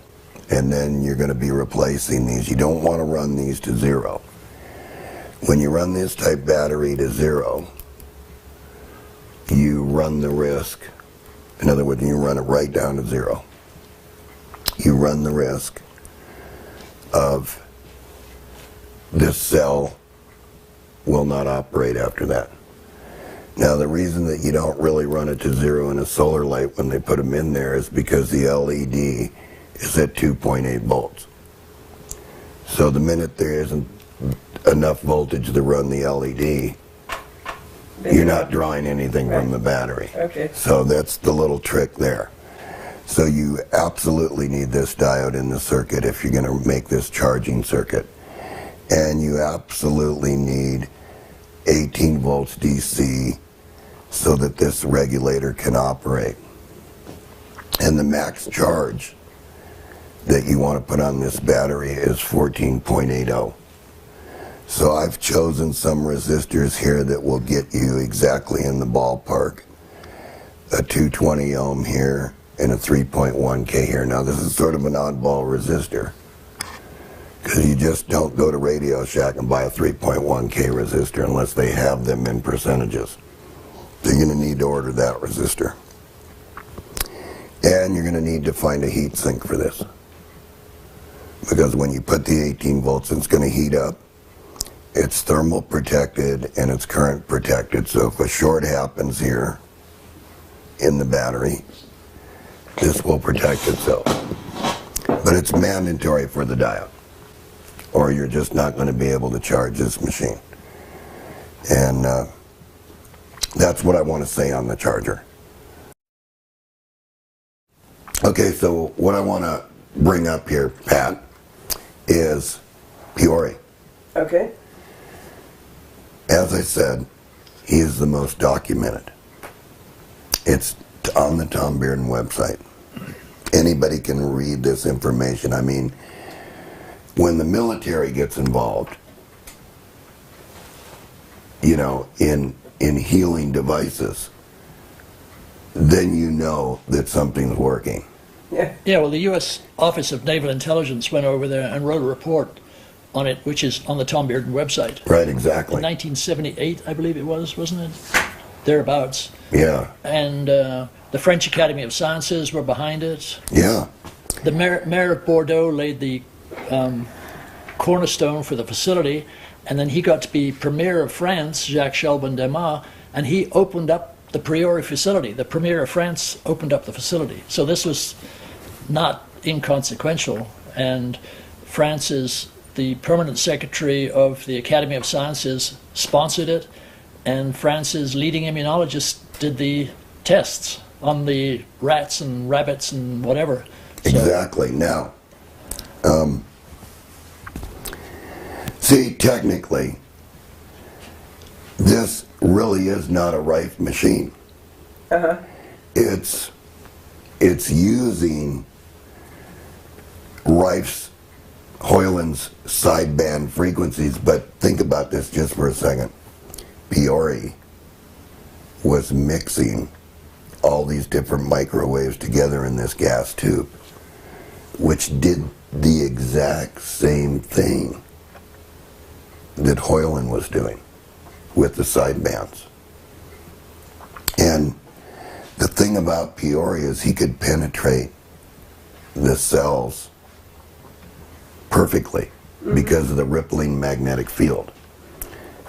And then you're going to be replacing these. You don't want to run these to 0. When you run this type battery to 0, you run the risk, in other words, you run it right down to 0, you run the risk of this cell will not operate after that. Now, the reason that you don't really run it to 0 in a solar light when they put them in there is because the LED is at 2.8 volts. So the minute there isn't enough voltage to run the LED, you're not drawing anything from the battery. Okay. So that's the little trick there. So you absolutely need this diode in the circuit if you're going to make this charging circuit. And you absolutely need 18 volts DC so that this regulator can operate. And the max charge that you want to put on this battery is 14.80. So I've chosen some resistors here that will get you exactly in the ballpark. A 220 ohm here and a 3.1K here. Now this is sort of an oddball resistor, because you just don't go to Radio Shack and buy a 3.1K resistor unless they have them in percentages. So you're going to need to order that resistor. And you're going to need to find a heat sink for this, because when you put the 18 volts, it's going to heat up. It's thermal protected and it's current protected. So if a short happens here in the battery, this will protect itself. But it's mandatory for the diode, or you're just not going to be able to charge this machine. And that's what I want to say on the charger. Okay, so what I want to bring up here, Pat, is Prioré. Okay. As I said, he is the most documented. It's on the Tom Bearden website. Anybody can read this information. I mean, when the military gets involved, you know, in healing devices, then you know that something's working. Yeah. Yeah, well, the U.S. Office of Naval Intelligence went over there and wrote a report on it, which is on the Tom Bearden website. Right, exactly. In 1978, I believe it was, wasn't it? Thereabouts. Yeah. And the French Academy of Sciences were behind it. Yeah. The mayor of Bordeaux laid the cornerstone for the facility, and then he got to be premier of France, Jacques Chalbin-Demas, and he opened up the Prioré facility. The premier of France opened up the facility. So this was not inconsequential, and France's the permanent secretary of the Academy of Sciences sponsored it, and France's leading immunologist did the tests on the rats and rabbits and whatever. Exactly. Now, see, technically, this really is not a Rife machine. Uh-huh. It's using Hoyland's sideband frequencies, but think about this just for a second. Prioré was mixing all these different microwaves together in this gas tube, which did the exact same thing that Hoyland was doing with the sidebands. And the thing about Prioré is he could penetrate the cells perfectly because of the rippling magnetic field,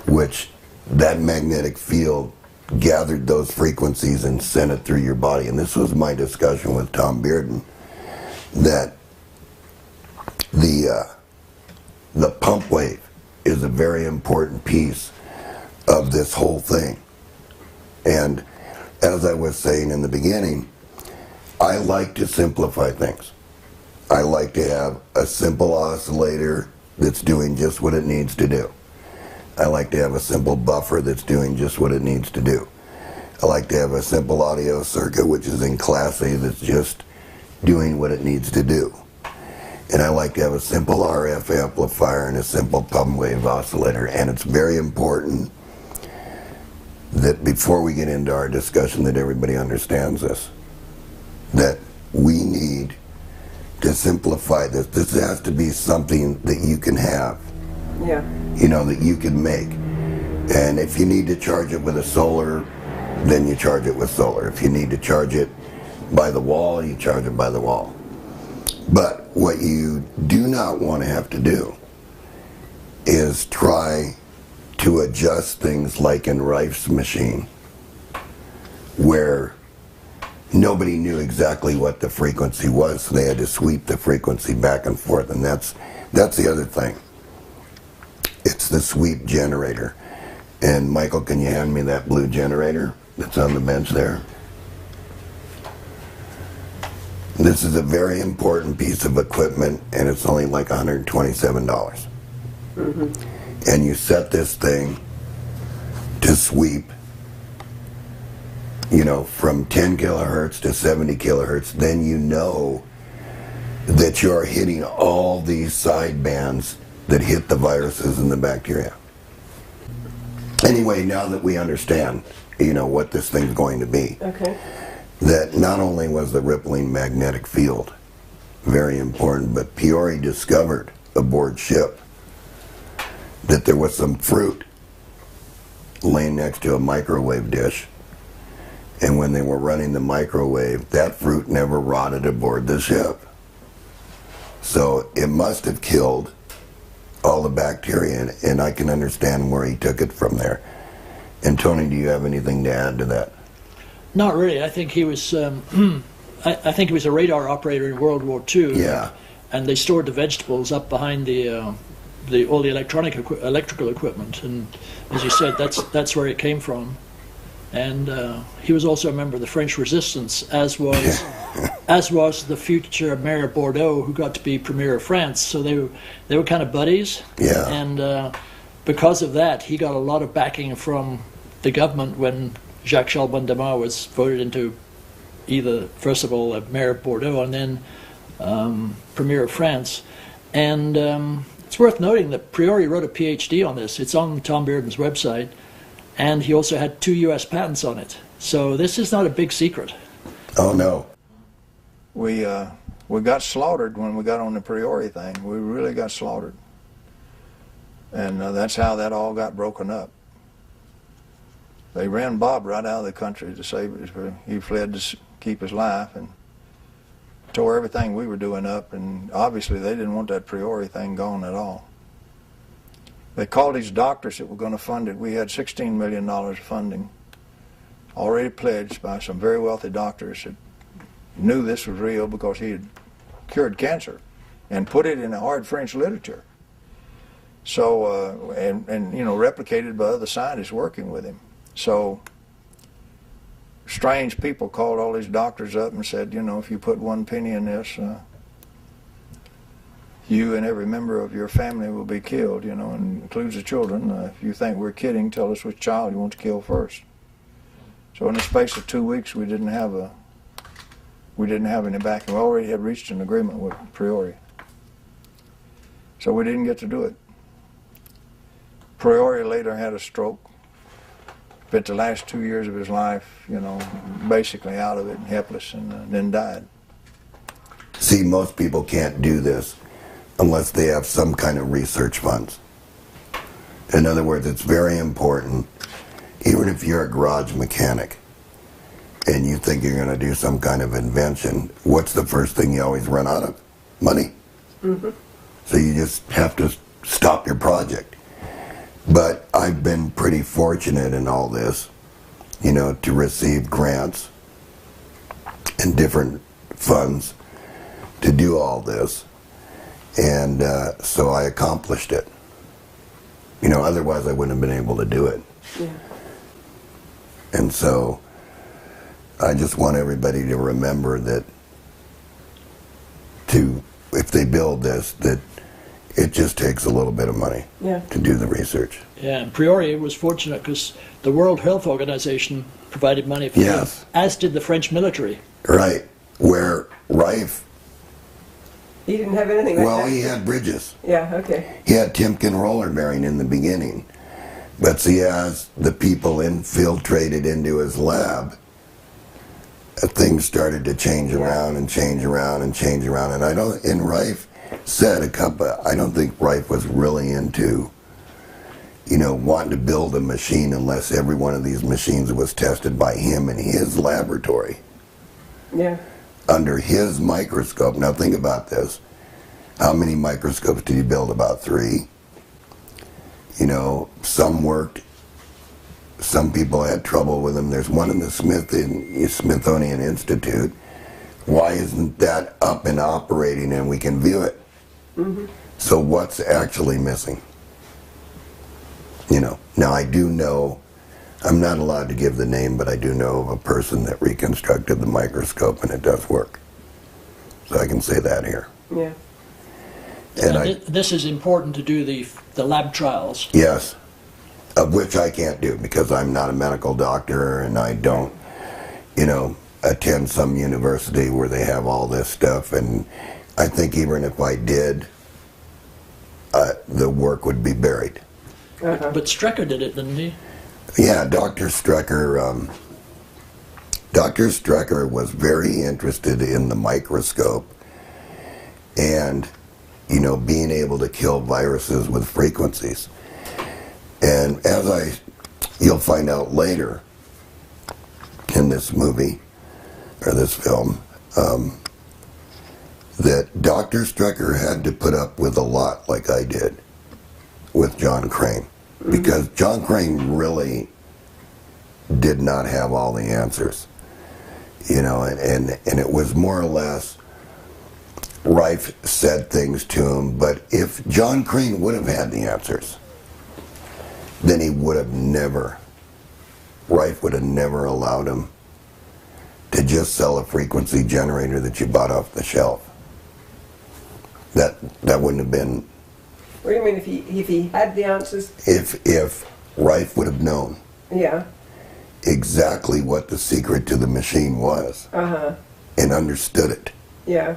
which that magnetic field gathered those frequencies and sent it through your body. And this was my discussion with Tom Bearden, that the pump wave is a very important piece of this whole thing. And as I was saying in the beginning, I like to simplify things. I like to have a simple oscillator that's doing just what it needs to do. I like to have a simple buffer that's doing just what it needs to do. I like to have a simple audio circuit, which is in Class A, that's just doing what it needs to do. And I like to have a simple RF amplifier and a simple pump wave oscillator. And it's very important that before we get into our discussion that everybody understands this, that we need to simplify this. This has to be something that you can have Yeah. you know, that you can make. And if you need to charge it with a solar, then you charge it with solar. If you need to charge it by the wall, you charge it by the wall. But what you do not want to have to do is try to adjust things like in Rife's machine, where nobody knew exactly what the frequency was, so they had to sweep the frequency back and forth, and that's the other thing. It's the sweep generator. And Michael, can you hand me that blue generator that's on the bench there? This is a very important piece of equipment, and it's only like $127. And you set this thing to sweep, you know, from 10 kilohertz to 70 kilohertz, then you know that you're hitting all these side bands that hit the viruses and the bacteria. Anyway, now that we understand, you know, what this thing's going to be, Okay. that not only was the rippling magnetic field very important, but Prioré discovered aboard ship that there was some fruit laying next to a microwave dish. And when they were running the microwave, that fruit never rotted aboard the ship. So it must have killed all the bacteria, and I can understand where he took it from there. And Tony, do you have anything to add to that? Not really. I think he was. I think he was a radar operator in World War II. Yeah. And they stored the vegetables up behind all the electrical equipment, and as you said, that's where it came from. And he was also a member of the French Resistance, as was the future Mayor of Bordeaux, who got to be Premier of France. So they were kind of buddies. Yeah. And because of that, he got a lot of backing from the government when Jacques Chalbon-Demas was voted into either, first of all, Mayor of Bordeaux and then Premier of France. And it's worth noting that Prioré wrote a PhD on this. It's on Tom Bearden's website. And he also had 2 U.S. patents on it. So this is not a big secret. Oh, no. We got slaughtered when we got on the Prioré thing. We really got slaughtered. And that's how that all got broken up. They ran Bob right out of the country to save it. He fled to keep his life and tore everything we were doing up. And obviously they didn't want that Prioré thing gone at all. They called these doctors that were going to fund it. We had $16 million of funding already pledged by some very wealthy doctors that knew this was real because he had cured cancer and put it in hard French literature. So, and you know, replicated by other scientists working with him. So, strange people called all these doctors up and said, you know, if you put 1 penny in this, you and every member of your family will be killed, you know, and includes the children. If you think we're kidding, tell us which child you want to kill first. So in the space of 2 weeks, we didn't have any backing. We already had reached an agreement with Prioré. So we didn't get to do it. Prioré later had a stroke. Spent the last 2 years of his life, you know, basically out of it, helpless, and then died. See, most people can't do this unless they have some kind of research funds. In other words, it's very important, even if you're a garage mechanic and you think you're going to do some kind of invention, what's the first thing you always run out of? Money. Mm-hmm. So you just have to stop your project. But I've been pretty fortunate in all this, you know, to receive grants and different funds to do all this. And so I accomplished it. You know, otherwise I wouldn't have been able to do it. Yeah. And so I just want everybody to remember that if they build this, that it just takes a little bit of money to do the research. Yeah, and Prioré was fortunate because the World Health Organization provided money for him, as did the French military. Right, where Rife, He didn't have anything like that? well, he had bridges. Yeah, okay. He had Timken roller bearing in the beginning. But see, as the people infiltrated into his lab, things started to change around and change around and change around. And I don't, in Rife, said, I don't think Rife was really into, wanting to build a machine unless every one of these machines was tested by him in his laboratory. Yeah. Under his microscope. Now think about this. How many microscopes did he build? About 3. Some worked. Some people had trouble with them. There's one in the Smithsonian Institute. Why isn't that up and operating and we can view it? Mm-hmm. So what's actually missing? Now I do know, I'm not allowed to give the name, but I do know of a person that reconstructed the microscope and it does work. So I can say that here. Yeah. And This is important to do the lab trials. yes, of which I can't do because I'm not a medical doctor and I don't, attend some university where they have all this stuff. And I think even if I did, the work would be buried. Uh-huh. But Strecker did it, didn't he? Yeah, Dr. Strecker was very interested in the microscope and, being able to kill viruses with frequencies. And you'll find out later in this movie, or this film, that Dr. Strecker had to put up with a lot like I did with John Crane. Because John Crane really did not have all the answers, and it was more or less Rife said things to him, but if John Crane would have had the answers, then he would have Rife would have never allowed him to just sell a frequency generator that you bought off the shelf. That wouldn't have been. What do you mean if he had the answers? If Rife would have known Yeah. exactly what the secret to the machine was Uh-huh. and understood it, Yeah.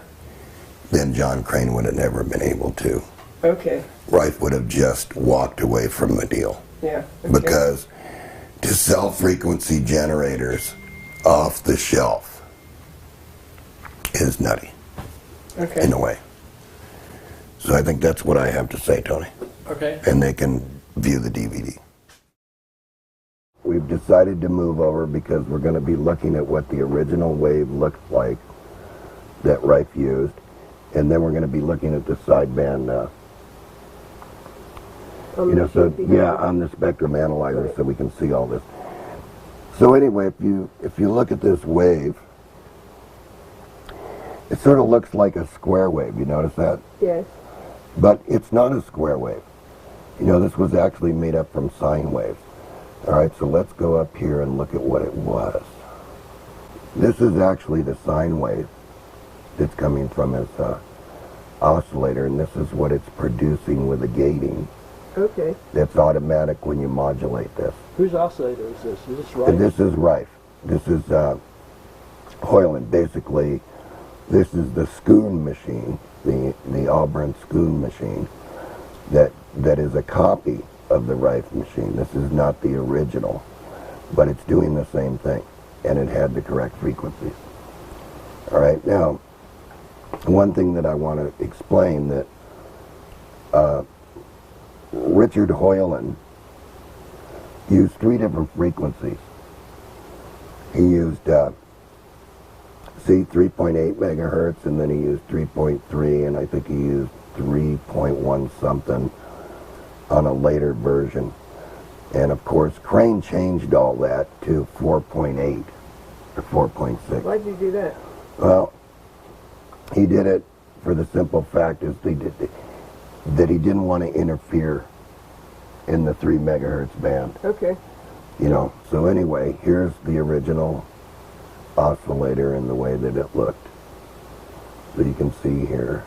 then John Crane would have never been able to. Okay. Rife would have just walked away from the deal. Yeah. Okay. Because to sell frequency generators off the shelf is nutty, Okay. in a way. So I think that's what I have to say, Tony. Okay. And they can view the DVD. We've decided to move over because we're going to be looking at what the original wave looked like that Rife used, and then we're going to be looking at the sideband, on the spectrum analyzer, Right. so we can see all this. So anyway, if you look at this wave, it sort of looks like a square wave. You notice that? Yes. But it's not a square wave. This was actually made up from sine waves. All right, so let's go up here and look at what it was. This is actually the sine wave that's coming from his oscillator, and this is what it's producing with the gating. Okay. That's automatic when you modulate this. Whose oscillator is this? Is this And this is Rife. This is Hoyland. Basically, this is the Schoon machine, the Auburn Schoon machine, that is a copy of the Rife machine. This is not the original, but it's doing the same thing, and it had the correct frequencies. All right, now, one thing that I want to explain that Richard Hoyland used 3 different frequencies. He used 3.8 megahertz, and then he used 3.3, and I think he used 3.1 something on a later version. And of course, Crane changed all that to 4.8 or 4.6. Why did you do that? Well, he did it for the simple fact is that he didn't want to interfere in the 3 megahertz band. Okay. So anyway, here's the original oscillator and the way that it looked. So you can see here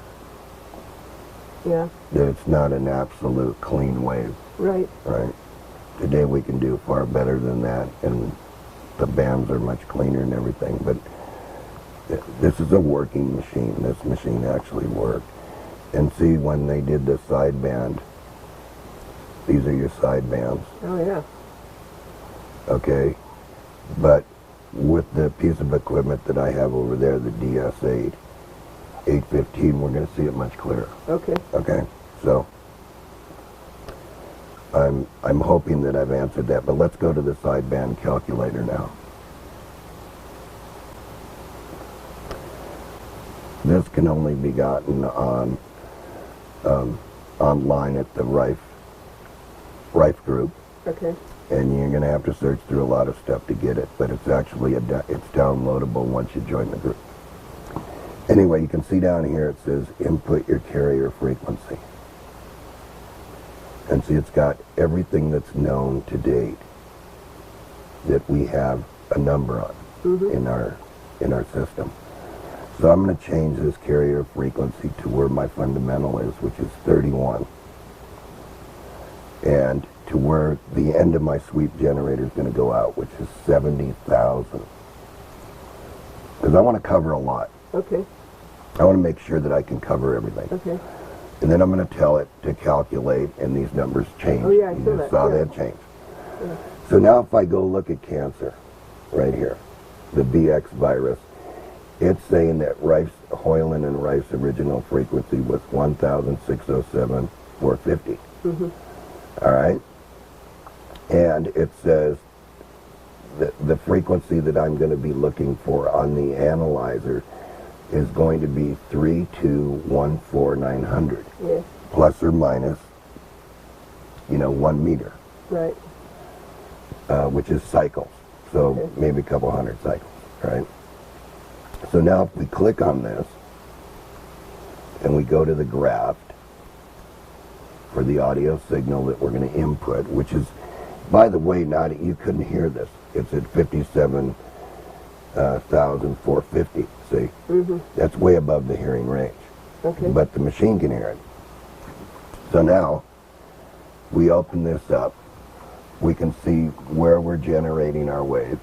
Yeah. that it's not an absolute clean wave, Right. right? Today we can do far better than that, and the bands are much cleaner and everything, but this is a working machine. This machine actually worked. And see, when they did the sideband, these are your sidebands, Oh yeah. okay? But with the piece of equipment that I have over there, the DS8, 815, we're going to see it much clearer. Okay. Okay, so I'm hoping that I've answered that, but let's go to the sideband calculator now. This can only be gotten on online at the Rife group, Okay. and you're going to have to search through a lot of stuff to get it, but it's actually it's downloadable once you join the group. Anyway, you can see down here it says input your carrier frequency. And see, it's got everything that's known to date that we have a number on in our system. So I'm going to change this carrier frequency to where my fundamental is, which is 31. And to where the end of my sweep generator is going to go out, which is 70,000. Because I want to cover a lot. Okay. I want to make sure that I can cover everything. Okay. And then I'm going to tell it to calculate, and these numbers change. Oh, yeah, I you saw just that, saw yeah. that change. Yeah. So now if I go look at cancer, right here, the BX virus, it's saying that Hoyland and Rife's original frequency was 1,607, 450. All right? And it says that the frequency that I'm going to be looking for on the analyzer is going to be 3214900, Yes. plus or minus, 1 meter, Right. which is cycles. So Okay. maybe a couple hundred cycles, right? So now if we click on this and we go to the graft for the audio signal that we're going to input, which is, by the way, you couldn't hear this. It's at 57,450. See? That's way above the hearing range. Okay. But the machine can hear it. So now we open this up. We can see where we're generating our wave.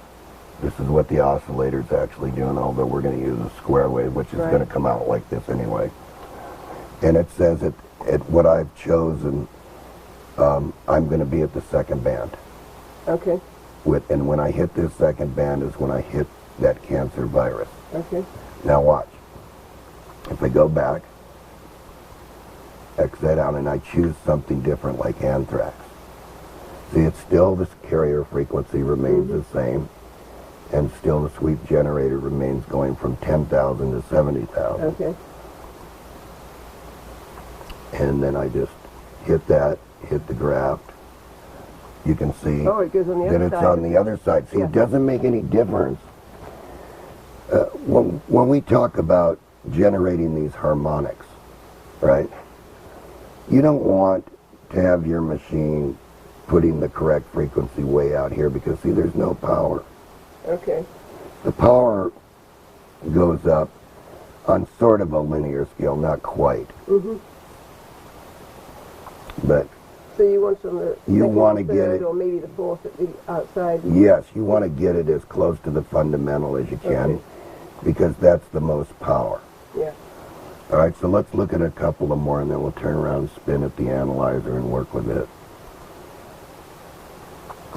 This is what the oscillator's actually doing, although we're going to use a square wave, which is Right. going to come out like this anyway. And it says at what I've chosen, I'm going to be at the second band. Okay. And when I hit this second band is when I hit that cancer virus. Okay. Now watch. If I go back, X that out, and I choose something different like anthrax. See, it's still this carrier frequency remains the same, and still the sweep generator remains going from 10,000 to 70,000. Okay. And then I just hit that, hit the graft. You can see Oh, it goes on the that other it's side. on the other side. See, Yeah. it doesn't make any difference. When we talk about generating these harmonics, right? You don't want to have your machine putting the correct frequency way out here because, see, there's no power. Okay. The power goes up on sort of a linear scale, not quite. But So you want on the You second, wanna get third, it- or maybe the fourth at the outside. yes, you want to get it as close to the fundamental as you can Okay. because that's the most power. Yeah. All right, so let's look at a couple of more and then we'll turn around and spin at the analyzer and work with it.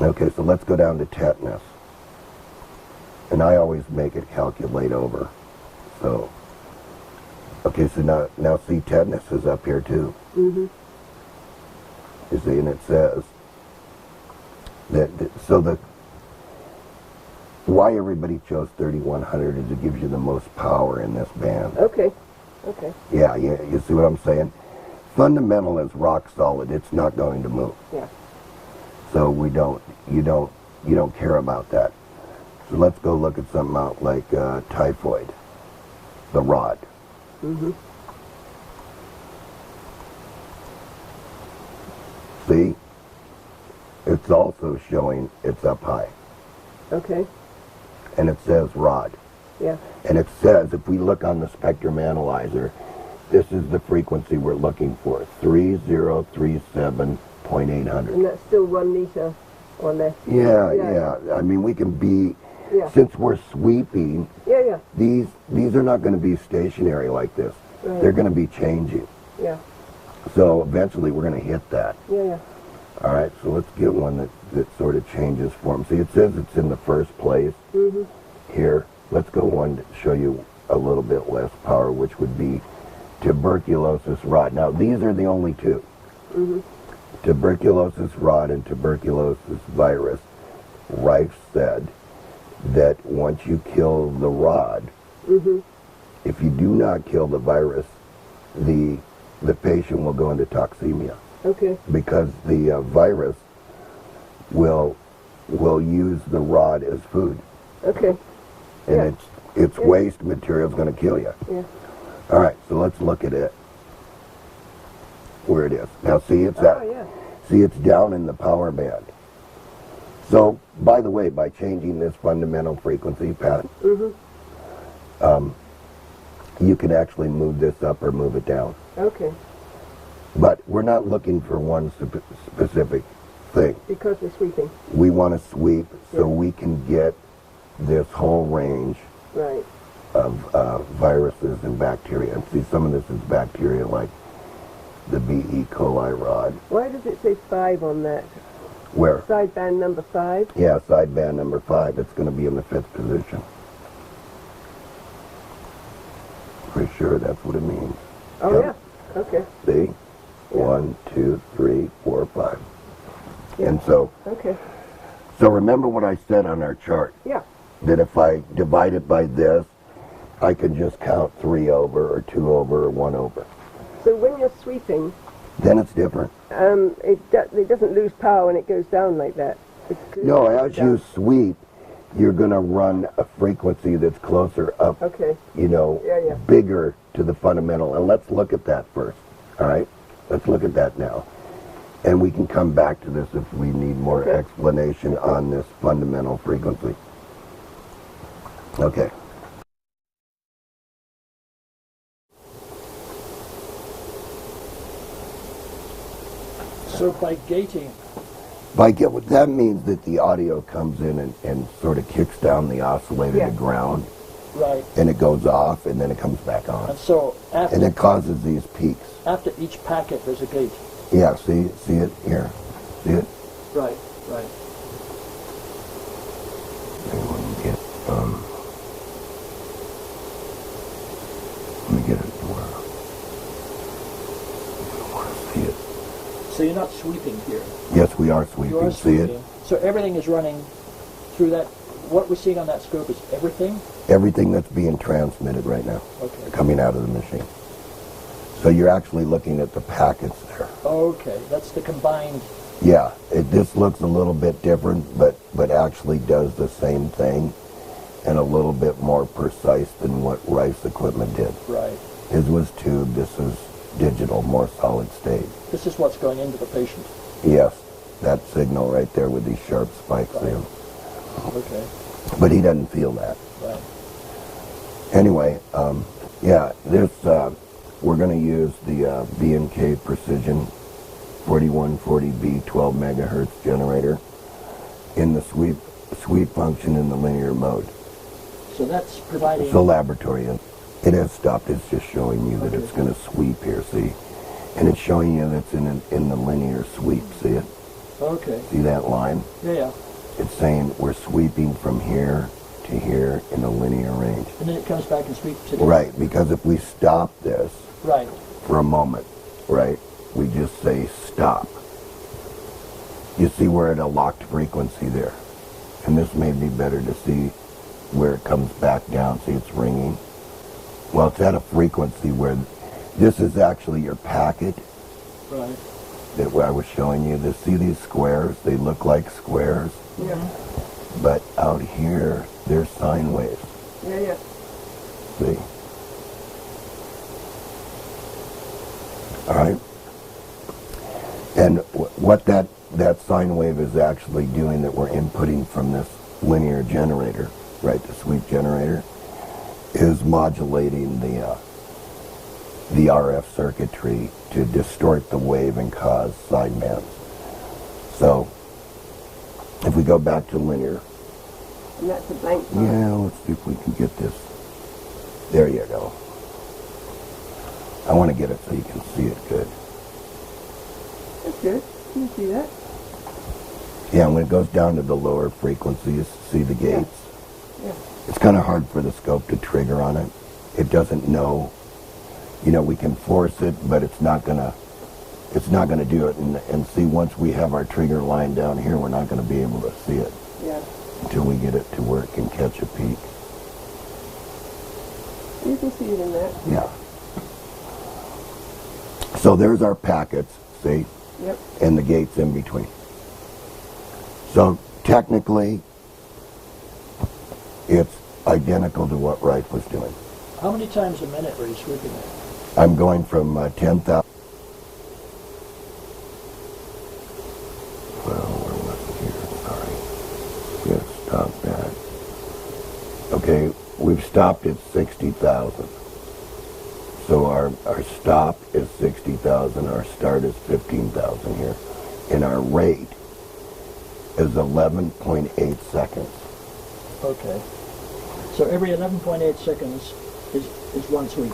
Okay, so let's go down to tetanus. And I always make it calculate over. So, okay, so now see, tetanus is up here too. You see, and it says why everybody chose 3100 is it gives you the most power in this band. Okay. Okay. Yeah, you see what I'm saying? Fundamental is rock solid. It's not going to move. Yeah. So you don't care about that. So let's go look at something out like typhoid, the rod. See, it's also showing it's up high, Okay. and it says rod. Yeah. And it says, if we look on the spectrum analyzer, this is the frequency we're looking for, 3037.800. And that's still 1 meter or less. Yeah. I mean, we can be, Yeah. since we're sweeping, Yeah. these are not going to be stationary like this. Right. They're going to be changing. Yeah. So eventually we're going to hit that. Yeah. All right, so let's get one that sort of changes form. See, it says it's in the first place here. Let's go one to show you a little bit less power, which would be tuberculosis rod. Now, these are the only two. Tuberculosis rod and tuberculosis virus. Rife said that once you kill the rod, if you do not kill the virus, the patient will go into toxemia. Okay. Because the virus will use the rod as food, Okay. and Yeah. its waste material is going to kill you. Yeah. All right, so let's look at it. Where it is now. See, it's Oh, yeah. see, it's down in the power band. So, by the way, by changing this fundamental frequency, Pat, you can actually move this up or move it down. Okay. But we're not looking for one specific thing. Because we're sweeping. We want to sweep so Yeah. we can get this whole range Right. of viruses and bacteria. And see, some of this is bacteria like the B. coli rod. Why does it say 5 on that? Where? Sideband number 5? Yeah, sideband number 5. It's going to be in the 5th position. Pretty sure that's what it means. Oh, Yep. yeah. Okay. See? Yeah. 1, 2, 3, 4, 5. Yeah. And so Okay. remember what I said on our chart, Yeah. that if I divide it by this, I can just count 3 over or 2 over or 1 over. So when you're sweeping, Then it's different. it doesn't lose power when it goes down like that. No, as you sweep, you're going to run a frequency that's closer up, Okay. you know, Yeah, yeah. bigger to the fundamental. And let's look at that first, all right? Let's look at that now. And we can come back to this if we need more Okay. explanation on this fundamental frequency. Okay. So by gating, That means that the audio comes in and sort of kicks down the oscillator Yeah. to ground, right, and it goes off, and then it comes back on. and so And it causes these peaks. after each packet there's a gate. Yeah, see it here? See it? Right, right. Let me get it where I want to see it. So you're not sweeping here. Yes, we are sweeping. You are See sweeping. it? So everything is running through that. What we're seeing on that scope is everything? Everything that's being transmitted right now, Okay. coming out of the machine. So you're actually looking at the packets there. Okay, that's the combined. Yeah, this looks a little bit different, but actually does the same thing, and a little bit more precise than what Rife's equipment did. Right. His was tube, this is digital, more solid state. This is what's going into the patient. Yes, that signal right there with these sharp spikes Right. in. Okay, But he doesn't feel that. right. Anyway, yeah, this, we're going to use the B&K Precision 4140B 12 megahertz generator in the sweep function in the linear mode. So that's providing. It's a laboratory. It has stopped. It's just showing you that it's going to sweep here, see? And it's showing you that it's in the linear sweep, see it? Okay, See that line? yeah, yeah. It's saying we're sweeping from here to here in a linear range. And then it comes back and sweeps it in. Right, because if we stop this Right, for a moment, right, we just say stop. You see we're at a locked frequency there. And this may be better to see where it comes back down. See, it's ringing. Well, it's at a frequency where this is actually your packet right. that I was showing you. To see these squares, they look like squares, Yeah. but out here, they're sine waves. Yeah, yeah. See? All right? And what that sine wave is actually doing that we're inputting from this linear generator, right, the sweep generator, is modulating the RF circuitry to distort the wave and cause sidebands. So, if we go back to linear, And that's a blank part. yeah, let's see if we can get this. There you go. I want to get it so you can see it good. That's good. You can see that. Yeah, when it goes down to the lower frequencies, see the gates? Yeah. It's kind of hard for the scope to trigger on it. it doesn't know. You know, we can force it, but it's not gonna do it. And see, once we have our trigger line down here, we're not gonna be able to see it Yeah. until we get it to where it can catch a peak. You can see it in that. Yeah. So there's our packets, see? Yep. And the gates in between. So technically, it's identical to what Rife was doing. How many times a minute were you sweeping it? I'm going from 10,000. Well, where was it here? Sorry. Just stop that. Okay, we've stopped at 60,000. So our stop is 60,000, our start is 15,000 here. And our rate is 11.8 seconds. Okay. So every 11.8 seconds is one sweep.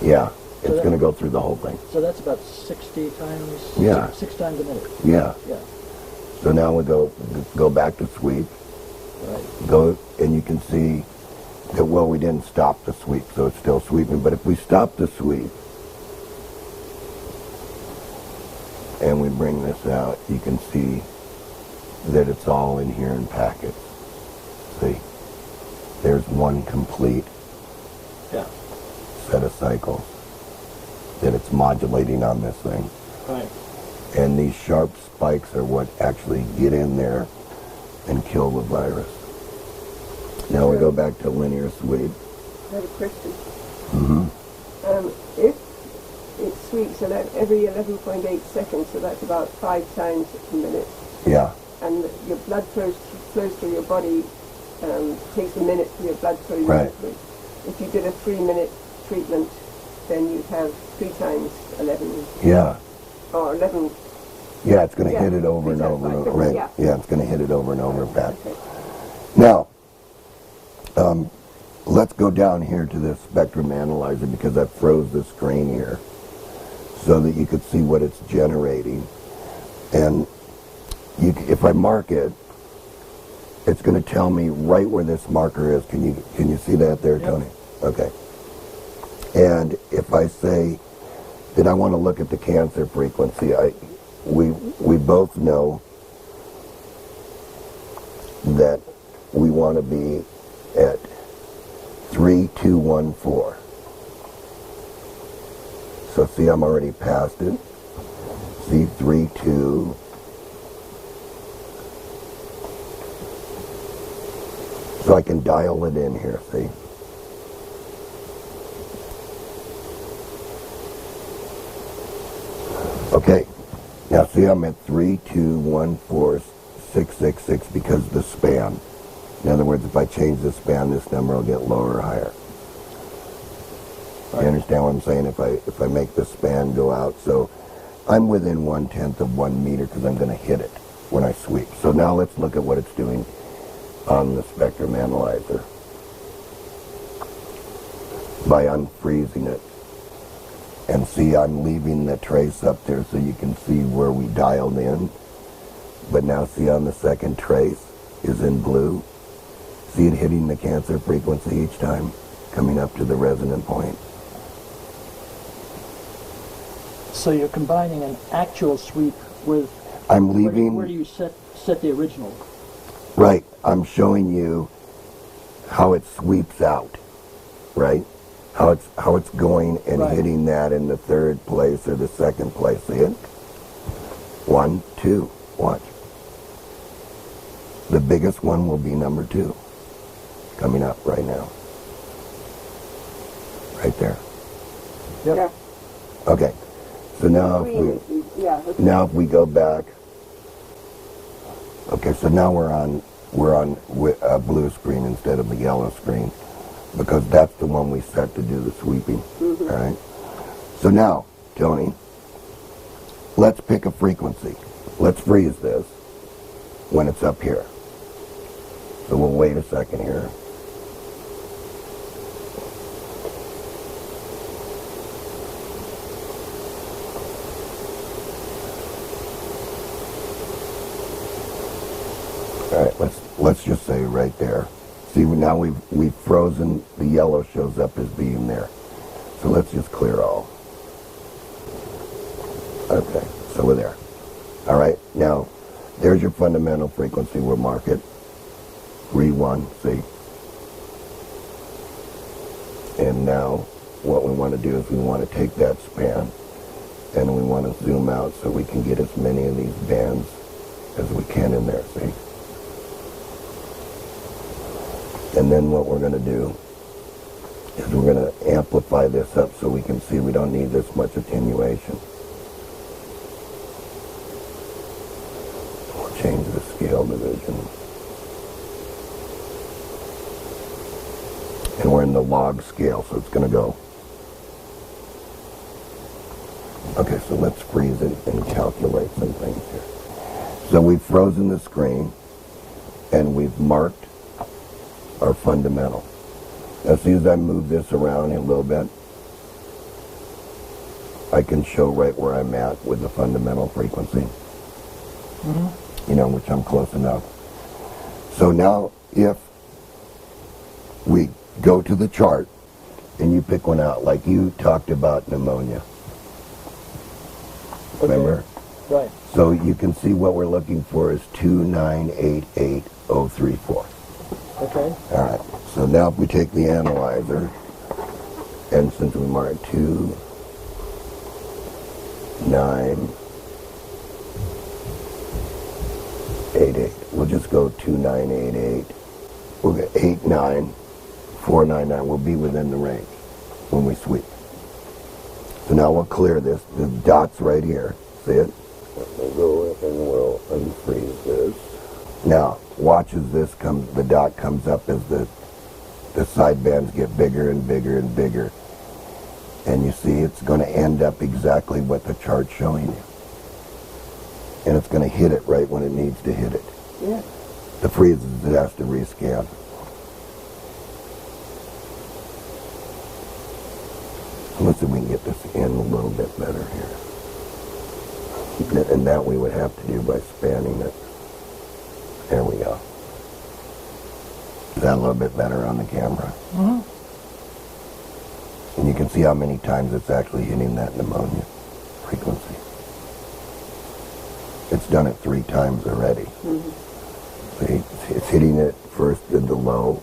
Yeah, So it's that- going to go through the whole thing. So that's about 60 times. Yeah. Six times a minute. Yeah. Yeah. So now we go back to sweep. Right. Go, and you can see that, well, we didn't stop the sweep, so it's still sweeping. But if we stop the sweep and we bring this out, you can see that it's all in here in packets. See, there's one complete Yeah. set of cycles that it's modulating on this thing. Right. And these sharp spikes are what actually get in there and kill the virus. Now we go back to linear sweep. I have a question. Mm-hmm. If it sweeps every 11.8 seconds, so that's about 5 times a minute, Yeah, and your blood flows through your body, takes a minute for your blood flow. Right. If you did a 3-minute treatment, then you'd have 3 times 11, yeah. or 11. Yeah, it's going to Yeah, hit it over and 3 times over. 5, Right. yeah. Yeah, it's going to hit it over and over, Pat. Okay. Now, let's go down here to this spectrum analyzer because I froze the screen here so that you could see what it's generating. And if I mark it, it's going to tell me right where this marker is. Can you see that there, Yep. Tony? Okay. And if I say that I want to look at the cancer frequency, we both know that we want to be at 3214. So see, I'm already past it. See, 32. So I can dial it in here, see? Okay, now see, I'm at 3214666 because the span. In other words, if I change the span, this number will get lower or higher. You understand what I'm saying? If I make the span go out, so I'm within 1/10 of 1 meter because I'm going to hit it when I sweep. So now let's look at what it's doing on the spectrum analyzer by unfreezing it. And see, I'm leaving the trace up there so you can see where we dialed in. But now see, on the second trace is in blue. See it hitting the cancer frequency each time, coming up to the resonant point. So you're combining an actual sweep with I'm leaving, where do you set the original? right, I'm showing you how it sweeps out, right? How it's going and Right. hitting that in the third place or the second place. See it? 1, 2, watch. The biggest one will be number 2, coming up right now. Right there. Yep. Yeah. Okay. So now Green is, yeah. Okay. if we go back. Okay, so now we're on a blue screen instead of the yellow screen because that's the one we set to do the sweeping. All right. So now, Tony, let's pick a frequency. Let's freeze this when it's up here. So we'll wait a second here. All right, let's just say right there. See, now we've frozen, the yellow shows up as being there. So let's just clear all. Okay, so we're there. All right, now, there's your fundamental frequency. We'll mark it. 3-1, see? And now, what we want to do is we want to take that span and we want to zoom out so we can get as many of these bands as we can in there, see? And then what we're going to do is we're going to amplify this up so we can see we don't need this much attenuation. We'll change the scale division. And we're in the log scale, so it's going to go. Okay, so let's freeze it and calculate some things here. So we've frozen the screen and we've marked our fundamental. As soon as I move this around a little bit, I can show right where I'm at with the fundamental frequency. You know, which I'm close enough. So now if we go to the chart and you pick one out, like you talked about pneumonia. Remember? Right. So you can see what we're looking for is 2988034. Okay. All right. So now if we take the analyzer, and since we marked 2988, we'll just go 2988. We'll get 89499. We'll be within the range when we sweep. So now we'll clear this. The dot's right here. See it? We'll go in and we'll unfreeze this. Now, watch as this comes, the dot comes up as the side bands get bigger and bigger and bigger. And you see it's going to end up exactly what the chart's showing you. And it's going to hit it right when it needs to hit it. Yeah. The freezes, it has to rescan. Let's see if we can get this in a little bit better here. And that we would have to do by spanning it. There we go. Is that a little bit better on the camera? Mm-hmm. And you can see how many times it's actually hitting that pneumonia frequency. It's done it 3 times already. See, it's hitting it first in the low,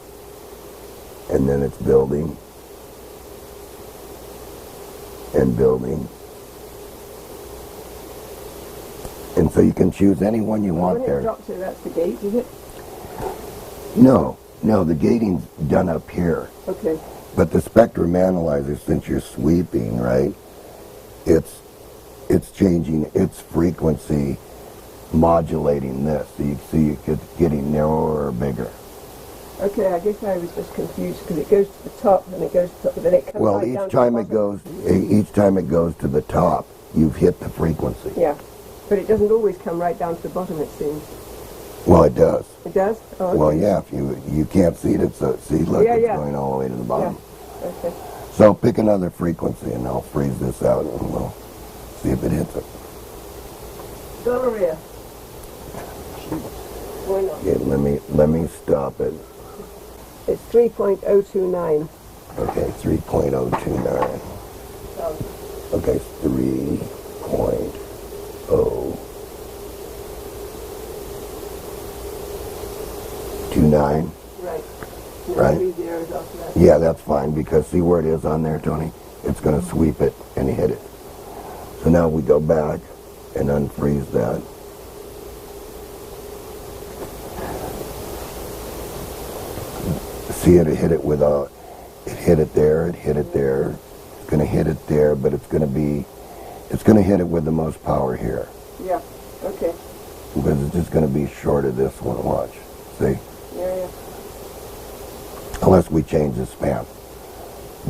and then it's building, and building. And so you can choose any one you want When there. it drops here, that's the gate, is it? No, the gating's done up here. Okay. But the spectrum analyzer, since you're sweeping, right, it's changing its frequency, modulating this. So you see it's getting narrower or bigger. Okay, I guess I was just confused because it goes to the top and it goes to the top, but then it comes Well, right down each to the time it goes to the top, you've hit the frequency. Yeah, but it doesn't always come right down to the bottom, it seems. Well, it does. It does? Oh, okay. Well, yeah, if you can't see it, see, look, Yeah, it's yeah. going all the way to the bottom. Okay. So pick another frequency, and I'll freeze this out, and we'll see if it hits it. Gonorrhea. Why not? Okay, let me stop it. It's 3.029. Okay, 3.029. Okay, 3.029. Right. Right. Read the errors after that. Yeah, that's fine, because see where it is on there, Tony? It's going to sweep it and hit it. So now we go back and unfreeze that. See it hit it with it hit it there, it hit it there. It's going to hit it there, but it's going to hit it with the most power here. Yeah. Okay. Because it's just going to be short of this one, watch. See? Yeah. Unless we change the span.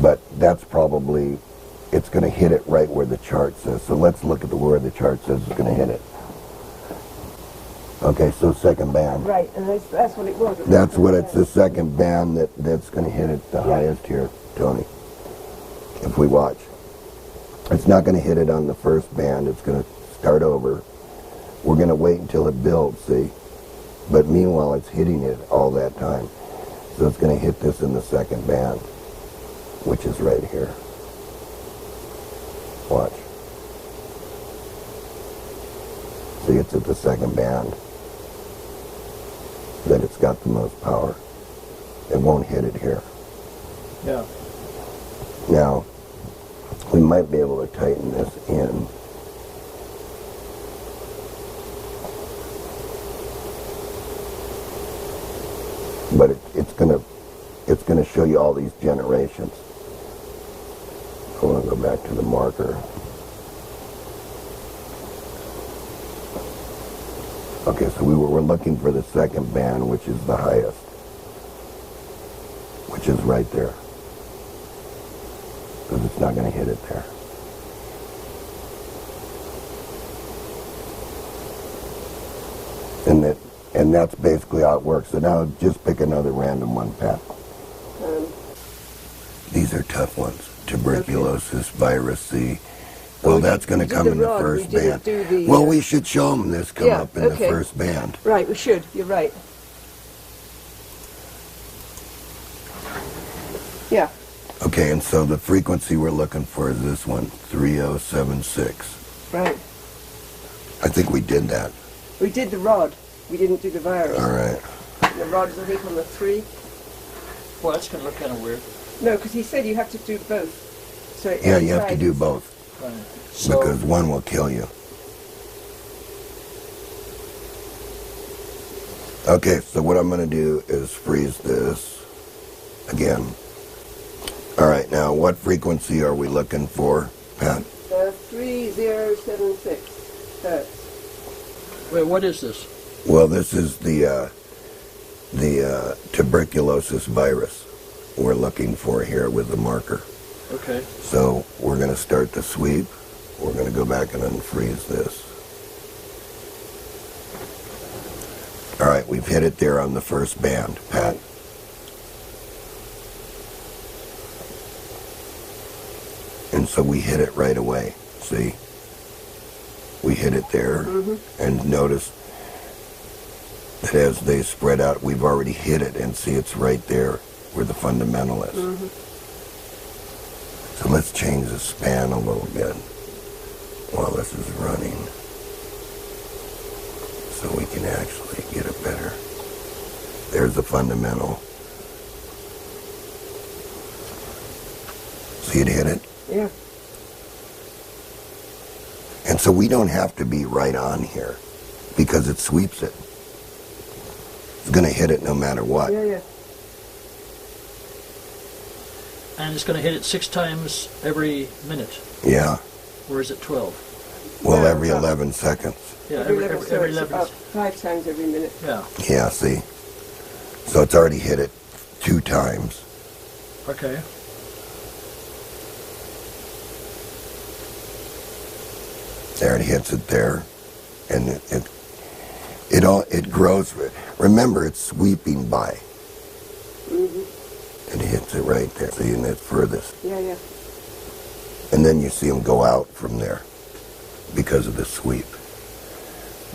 But that's probably, it's going to hit it right where the chart says. So let's look at where the chart says it's going to hit it. Okay, so second band. Right, and that's what it was. That's what it's the second band that's going to hit it the highest here, Tony. If we watch. It's not going to hit it on the first band. It's going to start over. We're going to wait until it builds, see? But meanwhile, it's hitting it all that time. So it's going to hit this in the second band, which is right here. Watch. See, it's at the second band that it's got the most power. It won't hit it here. Yeah. Now, we might be able to tighten this in. But it's gonna show you all these generations. I want to go back to the marker. Okay, so we're looking for the second band, which is the highest, which is right there, because it's not going to hit it there. And that's basically how it works. So now just pick another random one, Pat. These are tough ones. Tuberculosis, virus C. Well, that's going to come in the first band. Well, we should show them this come up in the first band. Right, we should. You're right. Yeah. Okay, and so the frequency we're looking for is this one, 3076. Right. I think we did that. We did the rod. We didn't do the virus. All right. The rod's, I think, on the 3. Well, that's going to look kind of weird. No, because he said you have to do both. So Yeah, you have to do both, Right. So, because one will kill you. Okay, so what I'm going to do is freeze this again. All right, now what frequency are we looking for, Pat? 3076 hertz. wait, what is this? Well, this is the tuberculosis virus we're looking for here with the marker. Okay. So we're going to start the sweep. We're going to go back and unfreeze this. All right, we've hit it there on the first band, Pat. And so we hit it right away. See? We hit it there. And notice that as they spread out, we've already hit it, and see it's right there where the fundamental is. So let's change the span a little bit while this is running, so we can actually get it better. There's the fundamental. See it hit it? Yeah. And so we don't have to be right on here, because it sweeps it. It's going to hit it no matter what. Yeah, yeah. And it's going to hit it 6 times every minute. Yeah. Or is it 12? Well, No, every about- 11 seconds. Yeah, Every every 11, so it's 11. about 5 times every minute. Yeah. Yeah, see? So it's already hit it 2 times. Okay. There, it hits it there. And it grows. Remember, it's sweeping by. It hits it right there. See, and it's furthest. Yeah, yeah. And then you see them go out from there because of the sweep.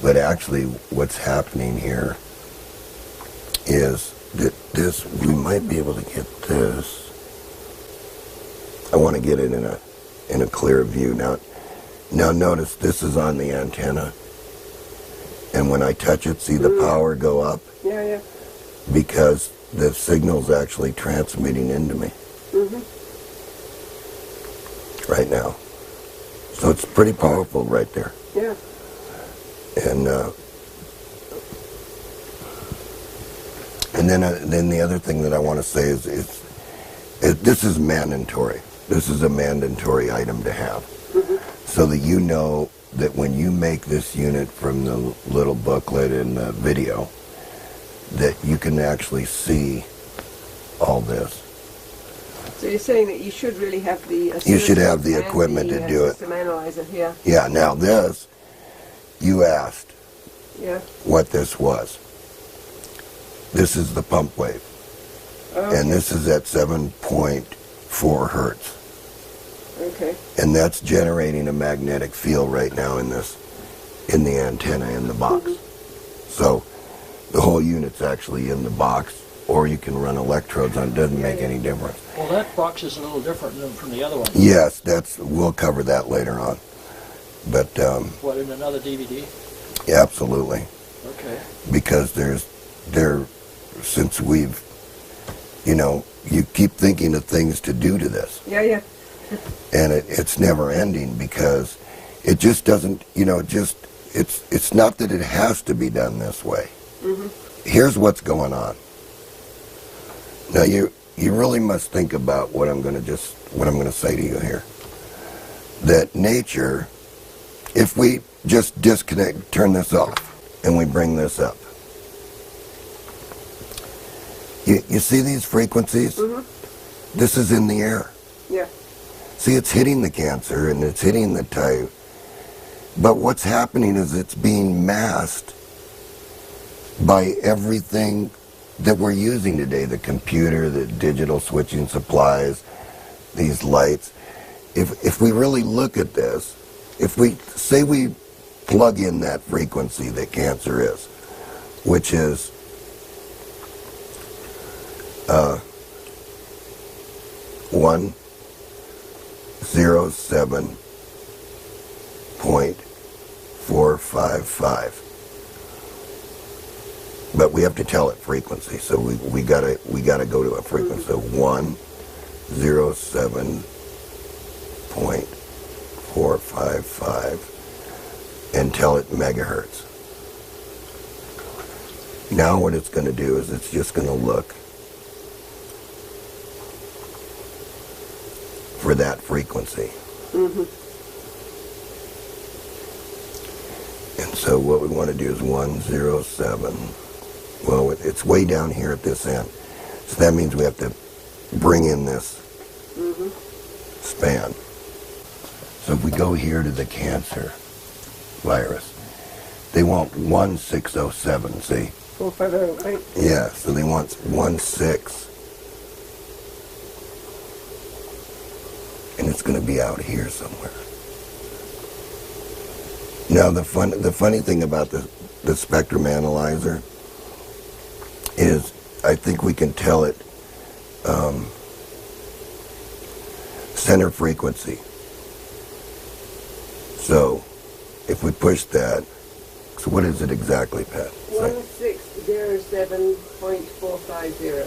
But actually, what's happening here is that this, we might be able to get this. I want to get it in a clear view. Now notice this is on the antenna. And when I touch it, see the power go up? Yeah, yeah. Because the signal's actually transmitting into me right now. So it's pretty powerful right there. Yeah. And then the other thing that I want to say is this is mandatory. This is a mandatory item to have, so that you know that when you make this unit from the little booklet and the video, that you can actually see all this. So you're saying that you should really have the... You should have the equipment to do it. System analyzer, yeah. Yeah, now this, you asked Yeah. what this was. This is the pump wave. Okay. And this is at 7.4 hertz. Okay. And that's generating a magnetic field right now in the antenna in the box. So the whole unit's actually in the box, or you can run electrodes on. It doesn't make any difference. Well, that box is a little different than from the other one. Yes, we'll cover that later on. But What, in another DVD? yeah, absolutely, Okay. because since we've, you keep thinking of things to do to this, Yeah. and it's never ending because it just doesn't, it's not that it has to be done this way. Mm-hmm. Here's what's going on. Now you really must think about what I'm going to say to you here. That nature, if we just disconnect, turn this off, and we bring this up. You see these frequencies? Mm-hmm. This is in the air. Yeah. See, it's hitting the Cancer and it's hitting the type. But what's happening is it's being masked by everything that we're using today, the computer, the digital switching supplies, these lights. If we really look at this, if we say we plug in that frequency that Cancer is, which is 107.455. But we have to tell it frequency, so we gotta go to a frequency of 107.455 and tell it megahertz. Now what it's going to do is it's just going to look for that frequency. Mm-hmm. And so what we want to do is 107. Well, it's way down here at this end. So that means we have to bring in this span. So if we go here to the Cancer virus, they want 1607, see? 450, right? Yeah, so they want 16. And it's going to be out here somewhere. Now the funny thing about the spectrum analyzer is I think we can tell it center frequency. So if we push that, so what is it exactly, Pat? 1607.450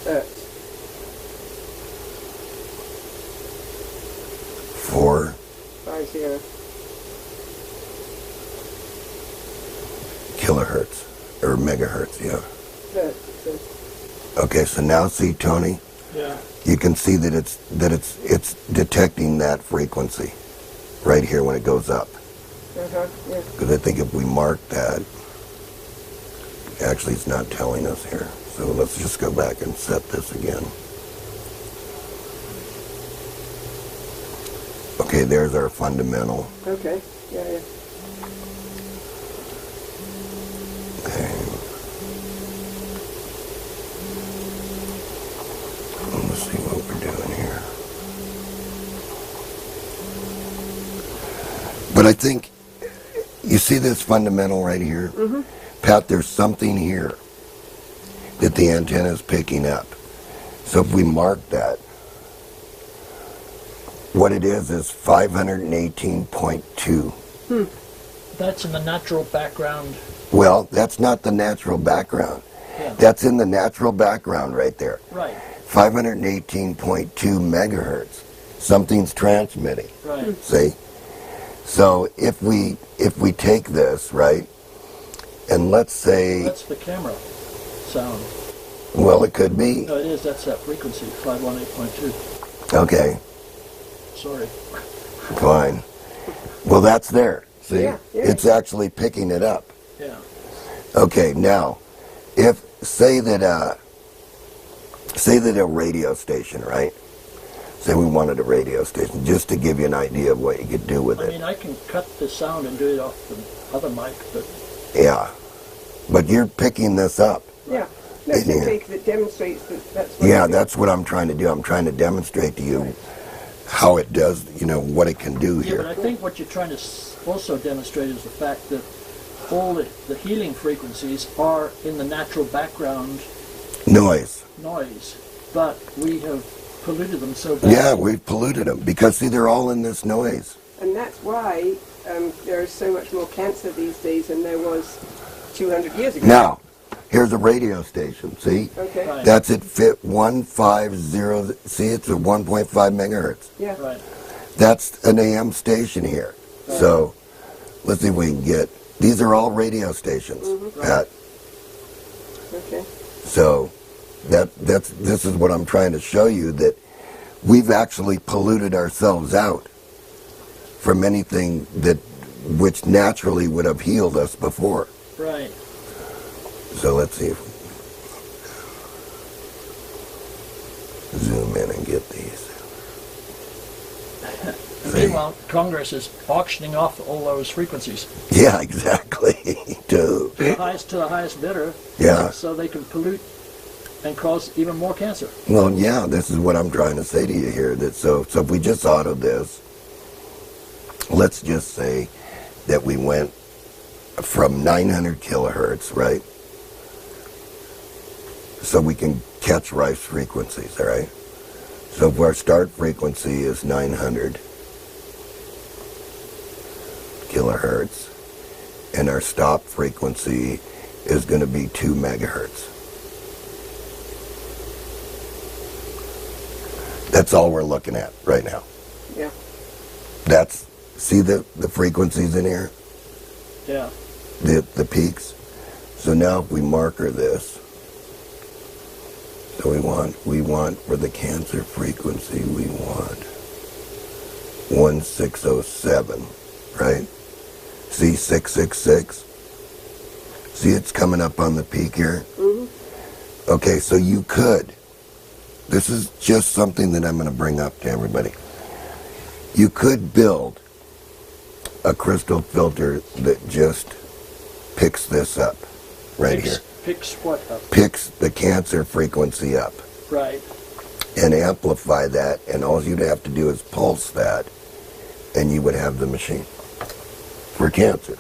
hertz. 4 kilohertz or megahertz, yeah. Hertz. Okay, so now see, Tony, Yeah. you can see that it's detecting that frequency right here when it goes up. Yeah. Because I think if we mark that, actually it's not telling us here. So let's just go back and set this again. Okay, there's our fundamental. Okay. Yeah. Okay. Let's see what we're doing here. But I think, you see this fundamental right here? Mm-hmm. Pat, there's something here that the antenna is picking up. So if we mark that, what it is 518.2. That's in the natural background. Well, that's not the natural background. Yeah. That's in the natural background right there. Right. 518.2 megahertz. Something's transmitting. Right. See? So if we take this, right, and let's say, That's the camera sound. well, it could be. No, it is. That's that frequency, 518.2. Okay, Sorry. fine. Well, that's there. See? Yeah. It's actually picking it up. Yeah. Okay, now, if, say that a radio station, right? Say we wanted a radio station, just to give you an idea of what you could do with I it. mean, I can cut the sound and do it off the other mic, but Yeah. But you're picking this up. Yeah. Let's Yeah. just take that demonstrates that's what Yeah, it is. that's what I'm trying to do. I'm trying to demonstrate to you how it does, what it can do yeah. But here. I think what you're trying to also demonstrate is the fact that all the healing frequencies are in the natural background Noise. noise, but we have polluted them so badly. Yeah, we've polluted them because, see, they're all in this noise. And that's why there is so much more cancer these days than there was 200 years ago. Now, here's a radio station, see? Okay. Right. That's at fit 150, see, it's at 1.5 megahertz. Yeah. Right. That's an AM station here. So, let's see if we can get, these are all radio stations, Pat. Okay. So, this is what I'm trying to show you, that we've actually polluted ourselves out from anything which naturally would have healed us before. Right. So let's see if we zoom in and get these. Meanwhile, Congress is auctioning off all those frequencies Yeah, exactly. Too. to the highest bidder, Yeah. so they can pollute and cause even more cancer. Well, yeah, this is what I'm trying to say to you here. That so if we just auto this, let's just say that we went from 900 kilohertz, right? So we can catch Rife's frequencies, all right? So if our start frequency is 900 kilohertz, and our stop frequency is going to be 2 megahertz. That's all we're looking at right now. Yeah. That's, see the frequencies in here? Yeah. The peaks. So now if we marker this, so we want for the cancer frequency, we want 1607, right? See 666? See it's coming up on the peak here? Mm-hmm. Okay, so you could, this is just something that I'm going to bring up to everybody. You could build a crystal filter that just picks this up right here. Picks what up? Picks the cancer frequency up Right. and amplify that, and all you'd have to do is pulse that, and you would have the machine for cancer.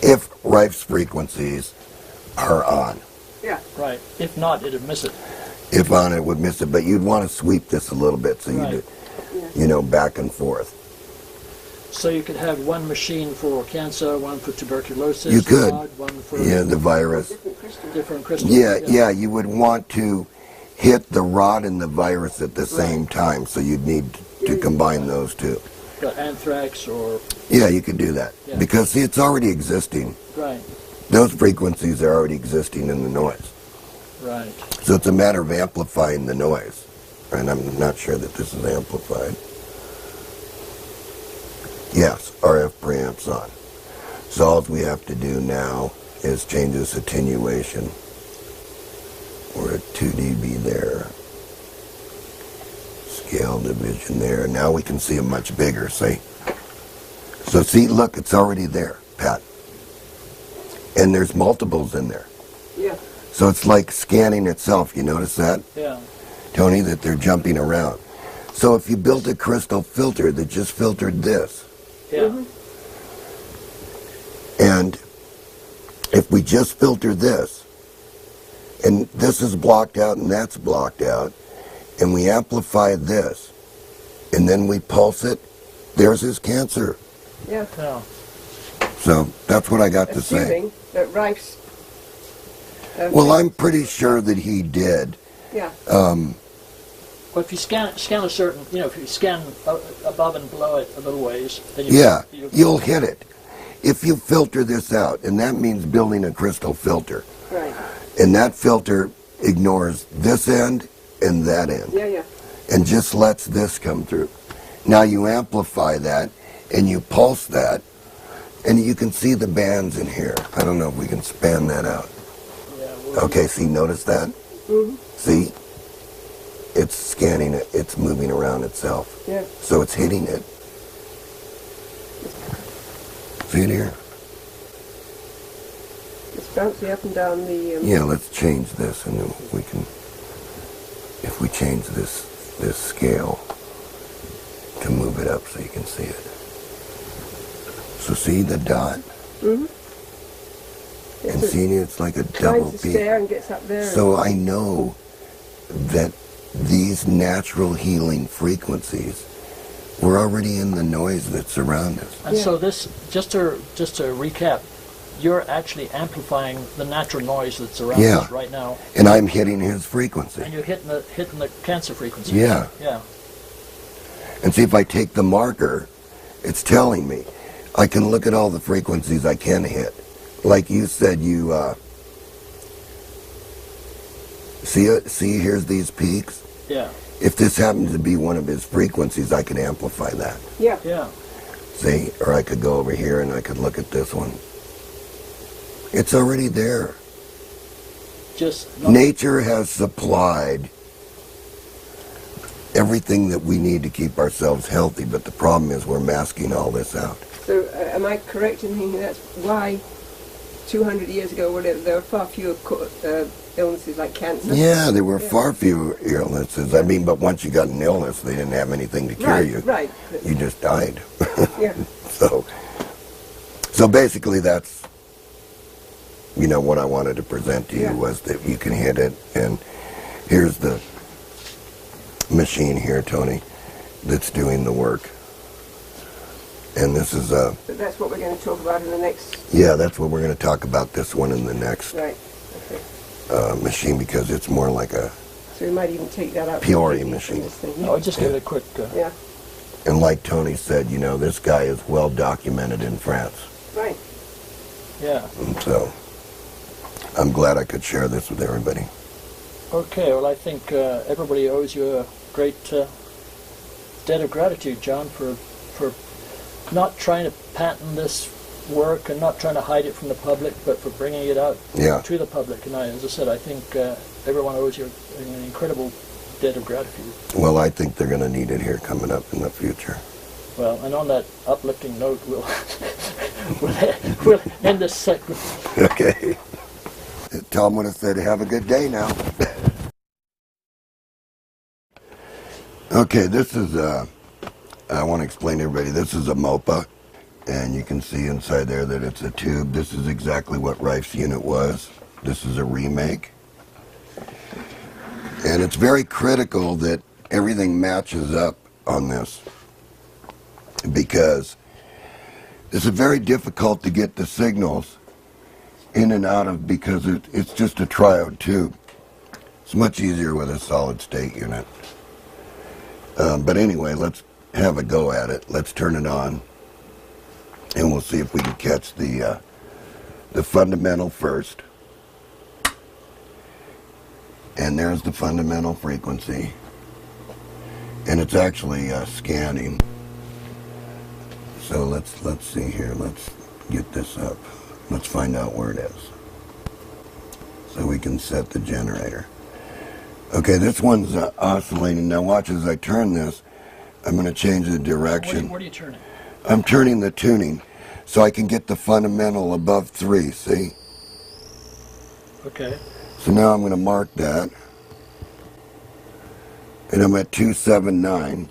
If Rife's frequencies are on. Yeah. Right. If not, it'd miss it. If on, it would miss it, but you'd want to sweep this a little bit so Right. you do, you know, back and forth. So you could have one machine for cancer, one for tuberculosis. You could. One for Yeah, the virus. different crystals. Yeah, you would want to hit the rod and the virus at the same time, so you'd need to combine those two. Got anthrax or Yeah, you could do that. Yeah. Because, see, it's already existing. right, Those frequencies are already existing in the noise. right. So it's a matter of amplifying the noise. And I'm not sure that this is amplified. Yes, RF preamps on. So all we have to do now is change this attenuation. We're at 2 dB there. Scale division there. Now we can see them much bigger, see? So see, look, it's already there, Pat. And there's multiples in there. Yeah. So it's like scanning itself. You notice that, Yeah. Tony, that they're jumping around. So if you built a crystal filter that just filtered this, Yeah. Mm-hmm. and if we just filter this, and this is blocked out and that's blocked out, and we amplify this, and then we pulse it, there's his cancer. Yeah. Yeah. So that's what I got to say. Assuming that Rife's. Well, I'm pretty sure that he did. Yeah. Well, if you scan a certain, if you scan above and below it a little ways, then Yeah, you'll hit it. If you filter this out, and that means building a crystal filter, Right. and that filter ignores this end and that end, Yeah. Yeah. and just lets this come through. Now you amplify that, and you pulse that, and you can see the bands in here. I don't know if we can span that out. Yeah. Well, Okay, see, notice that? Mm-hmm. See? It's scanning it. It's moving around itself. Yeah. So it's hitting it. See it here? It's bouncing up and down the. Yeah, let's change this, and then we can, if we change this scale to move it up so you can see it. So see the dot? And see, it's like a double Finds the peak. stair and gets up there. So I know that these natural healing frequencies were already in the noise that surrounds us. And so this, just to recap, you're actually amplifying the natural noise that's around Yeah. us right now, And I'm hitting his frequency. and you're hitting the cancer frequency. Yeah. Yeah. And see, if I take the marker, it's telling me. I can look at all the frequencies I can hit. Like you said, you see here's these peaks. Yeah. If this happens to be one of his frequencies, I can amplify that. Yeah. Yeah. See, or I could go over here and I could look at this one. It's already there. Just not, Nature has supplied everything that we need to keep ourselves healthy, but the problem is we're masking all this out. So am I correct in thinking that's why 200 years ago there were far fewer illnesses like cancer? Yeah, there were far fewer illnesses. I mean, but once you got an illness, they didn't have anything to cure you. Right. You just died. Yeah. So basically that's, what I wanted to present to you was that you can hit it. And here's the machine here, Tony, that's doing the work. And this is But that's what we're going to talk about in the next. yeah, that's what we're going to talk about, this one in the next Right. Okay. machine, because it's more like a So we might even take that out. Prioré from machine. this thing. I'll just give it a quick. Yeah. And like Tony said, this guy is well documented in France. Right. Yeah. And so I'm glad I could share this with everybody. Okay. Well, I think everybody owes you a great debt of gratitude, John, for not trying to patent this work and not trying to hide it from the public, but for bringing it out to the public. And as I said, I think everyone owes you an incredible debt of gratitude. Well, I think they're going to need it here coming up in the future. Well, and on that uplifting note, we'll we'll end this segment. Okay. Tom would have said, have a good day now. Okay, this is, I want to explain to everybody, this is a MOPA, and you can see inside there that it's a tube. This is exactly what Rife's unit was. This is a remake. And it's very critical that everything matches up on this, because it's very difficult to get the signals in and out of, because it's just a triode tube. It's much easier with a solid state unit. But anyway, let's have a go at it. Let's turn it on, and we'll see if we can catch the fundamental first. And there's the fundamental frequency, and it's actually scanning. So let's see here. Let's get this up. Let's find out where it is, so we can set the generator. Okay, this one's oscillating. Now watch as I turn this. I'm going to change the direction. What are you turning? I'm turning the tuning so I can get the fundamental above 3, see? Okay. So now I'm going to mark that. And I'm at 279.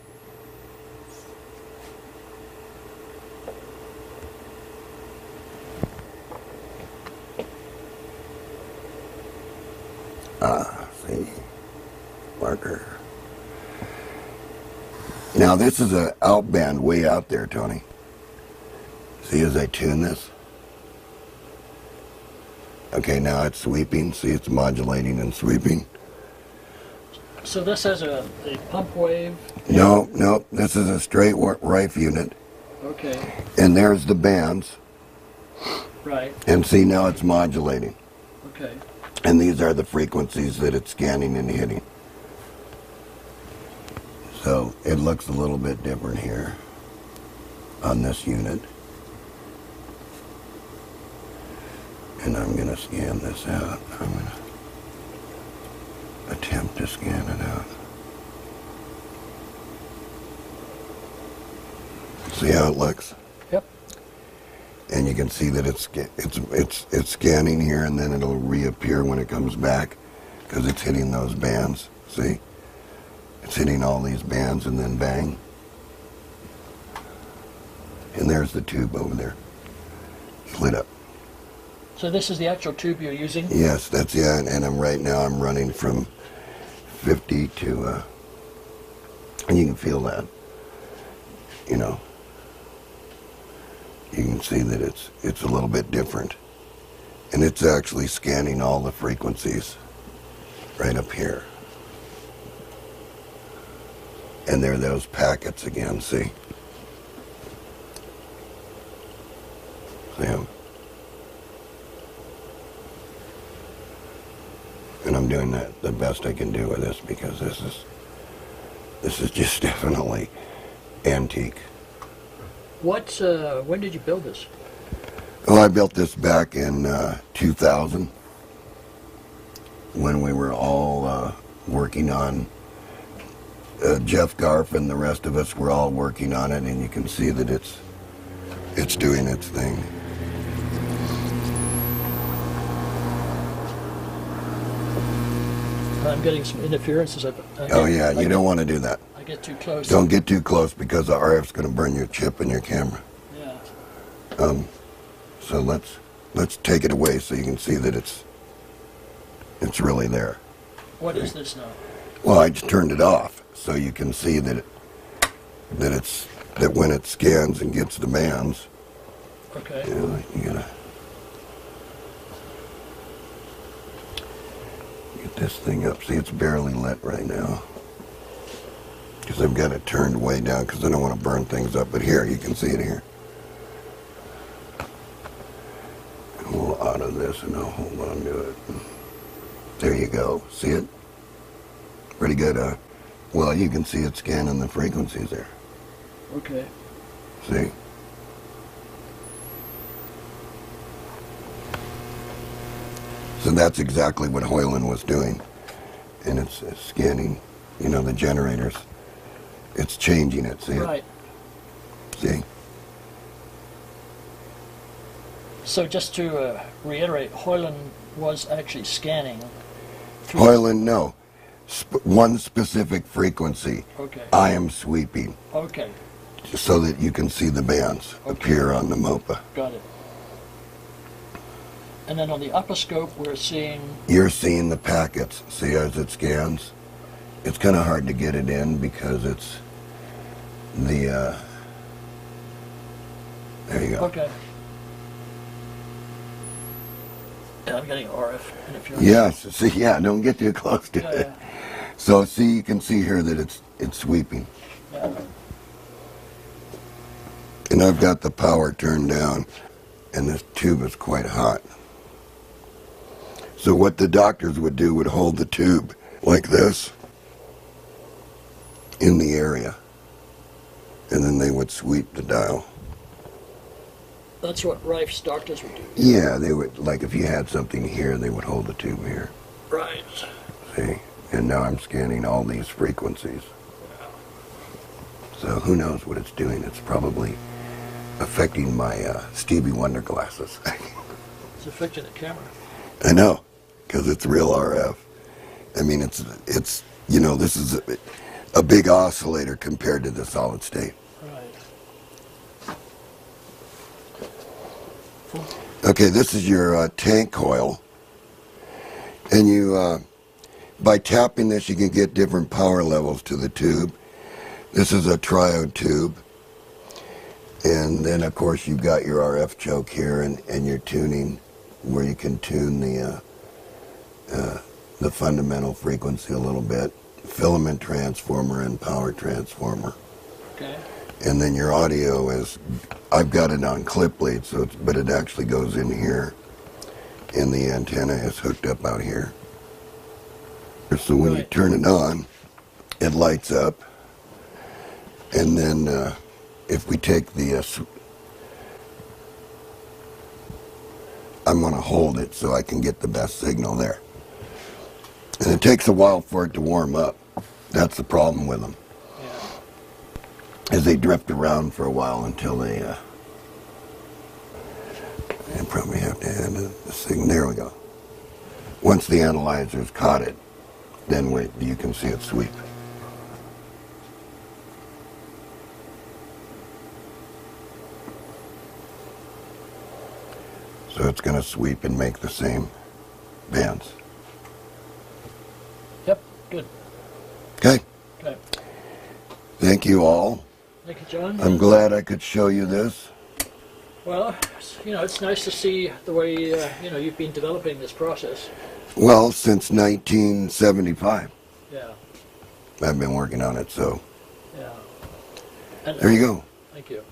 See? Marker. Now this is an outband way out there, Tony. See as I tune this? Okay, now it's sweeping. See, it's modulating and sweeping. So this has a pump wave? No, this is a straight Rife unit. Okay. And there's the bands. Right. And see, now it's modulating. Okay. And these are the frequencies that it's scanning and hitting. So it looks a little bit different here on this unit. And I'm going to scan this out. I'm going to attempt to scan it out. See how it looks? Yep. And you can see that it's scanning here, and then it'll reappear when it comes back, because it's hitting those bands. See? It's hitting all these bands, and then bang. And there's the tube over there. It's lit up. So this is the actual tube you're using? Yes, that's, yeah, and I'm right now I'm running from 50 to, and you can feel that, you know. You can see that it's a little bit different. And it's actually scanning all the frequencies right up here. And there are those packets again, see? See 'em? And I'm doing that the best I can do with this because this is just definitely antique. When did you build this? Well, I built this back in 2000 when we were all working on, Jeff Garf and the rest of us were all working on it, and you can see that it's doing its thing. I'm getting some interferences. Oh yeah, you don't want to do that. I get too close. Don't get too close because the RF's going to burn your chip in your camera. Yeah. So let's take it away so you can see that it's really there. What is this now? Well, I just turned it off so you can see that that when it scans and gets the bands, Okay. you know, you gotta get this thing up. See, it's barely lit right now because I've got it turned way down because I don't want to burn things up. But here, you can see it here. We'll out of this and I'll hold on to it. There you go. See it? Pretty good, huh? Well, you can see it scanning the frequencies there. Okay. See? So that's exactly what Hoyland was doing. And it's scanning, you know, the generators. It's changing it, see it? Right. See? So just to reiterate, Hoyland was actually scanning. Hoyland, no. One specific frequency. Okay. I am sweeping Okay. so that you can see the bands appear on the MOPA. Got it. And then on the upper scope, we're seeing. You're seeing the packets. See as it scans? It's kind of hard to get it in because it's the, there you go. Okay. Yeah, I'm getting RF interference. Yes, see, yeah, don't get too close to Yeah, it. yeah. So see, you can see here that it's sweeping. Yeah. And I've got the power turned down, and this tube is quite hot. So what the doctors would do would hold the tube like this in the area, and then they would sweep the dial. That's what Rife's doctors would do. Yeah, they would, like if you had something here, they would hold the tube here. Right. See? And now I'm scanning all these frequencies. So who knows what it's doing? It's probably affecting my Stevie Wonder glasses. It's affecting the camera. I know, because it's real RF. I mean, it's you know, this is a big oscillator compared to the solid state. Right. Okay, this is your tank coil. And you, by tapping this, you can get different power levels to the tube. This is a triode tube. And then, of course, you've got your RF choke here and your tuning, where you can tune the fundamental frequency a little bit, filament transformer and power transformer. Okay. And then your audio is, I've got it on clip lead, so but it actually goes in here, and the antenna is hooked up out here. So when you turn it on, it lights up, and then if we take the, I'm going to hold it so I can get the best signal there. And it takes a while for it to warm up. That's the problem with them. As they drift around for a while until they probably have to add the signal. There we go. Once the analyzer's caught it, then you can see it sweep. it's going to sweep and make the same bands. Yep, good. Okay. Okay. Thank you all. Thank you, John. I'm glad I could show you this. Well, it's nice to see the way, you've been developing this process. Well, since 1975, Yeah, I've been working on it, so yeah. And, there you go. Thank you.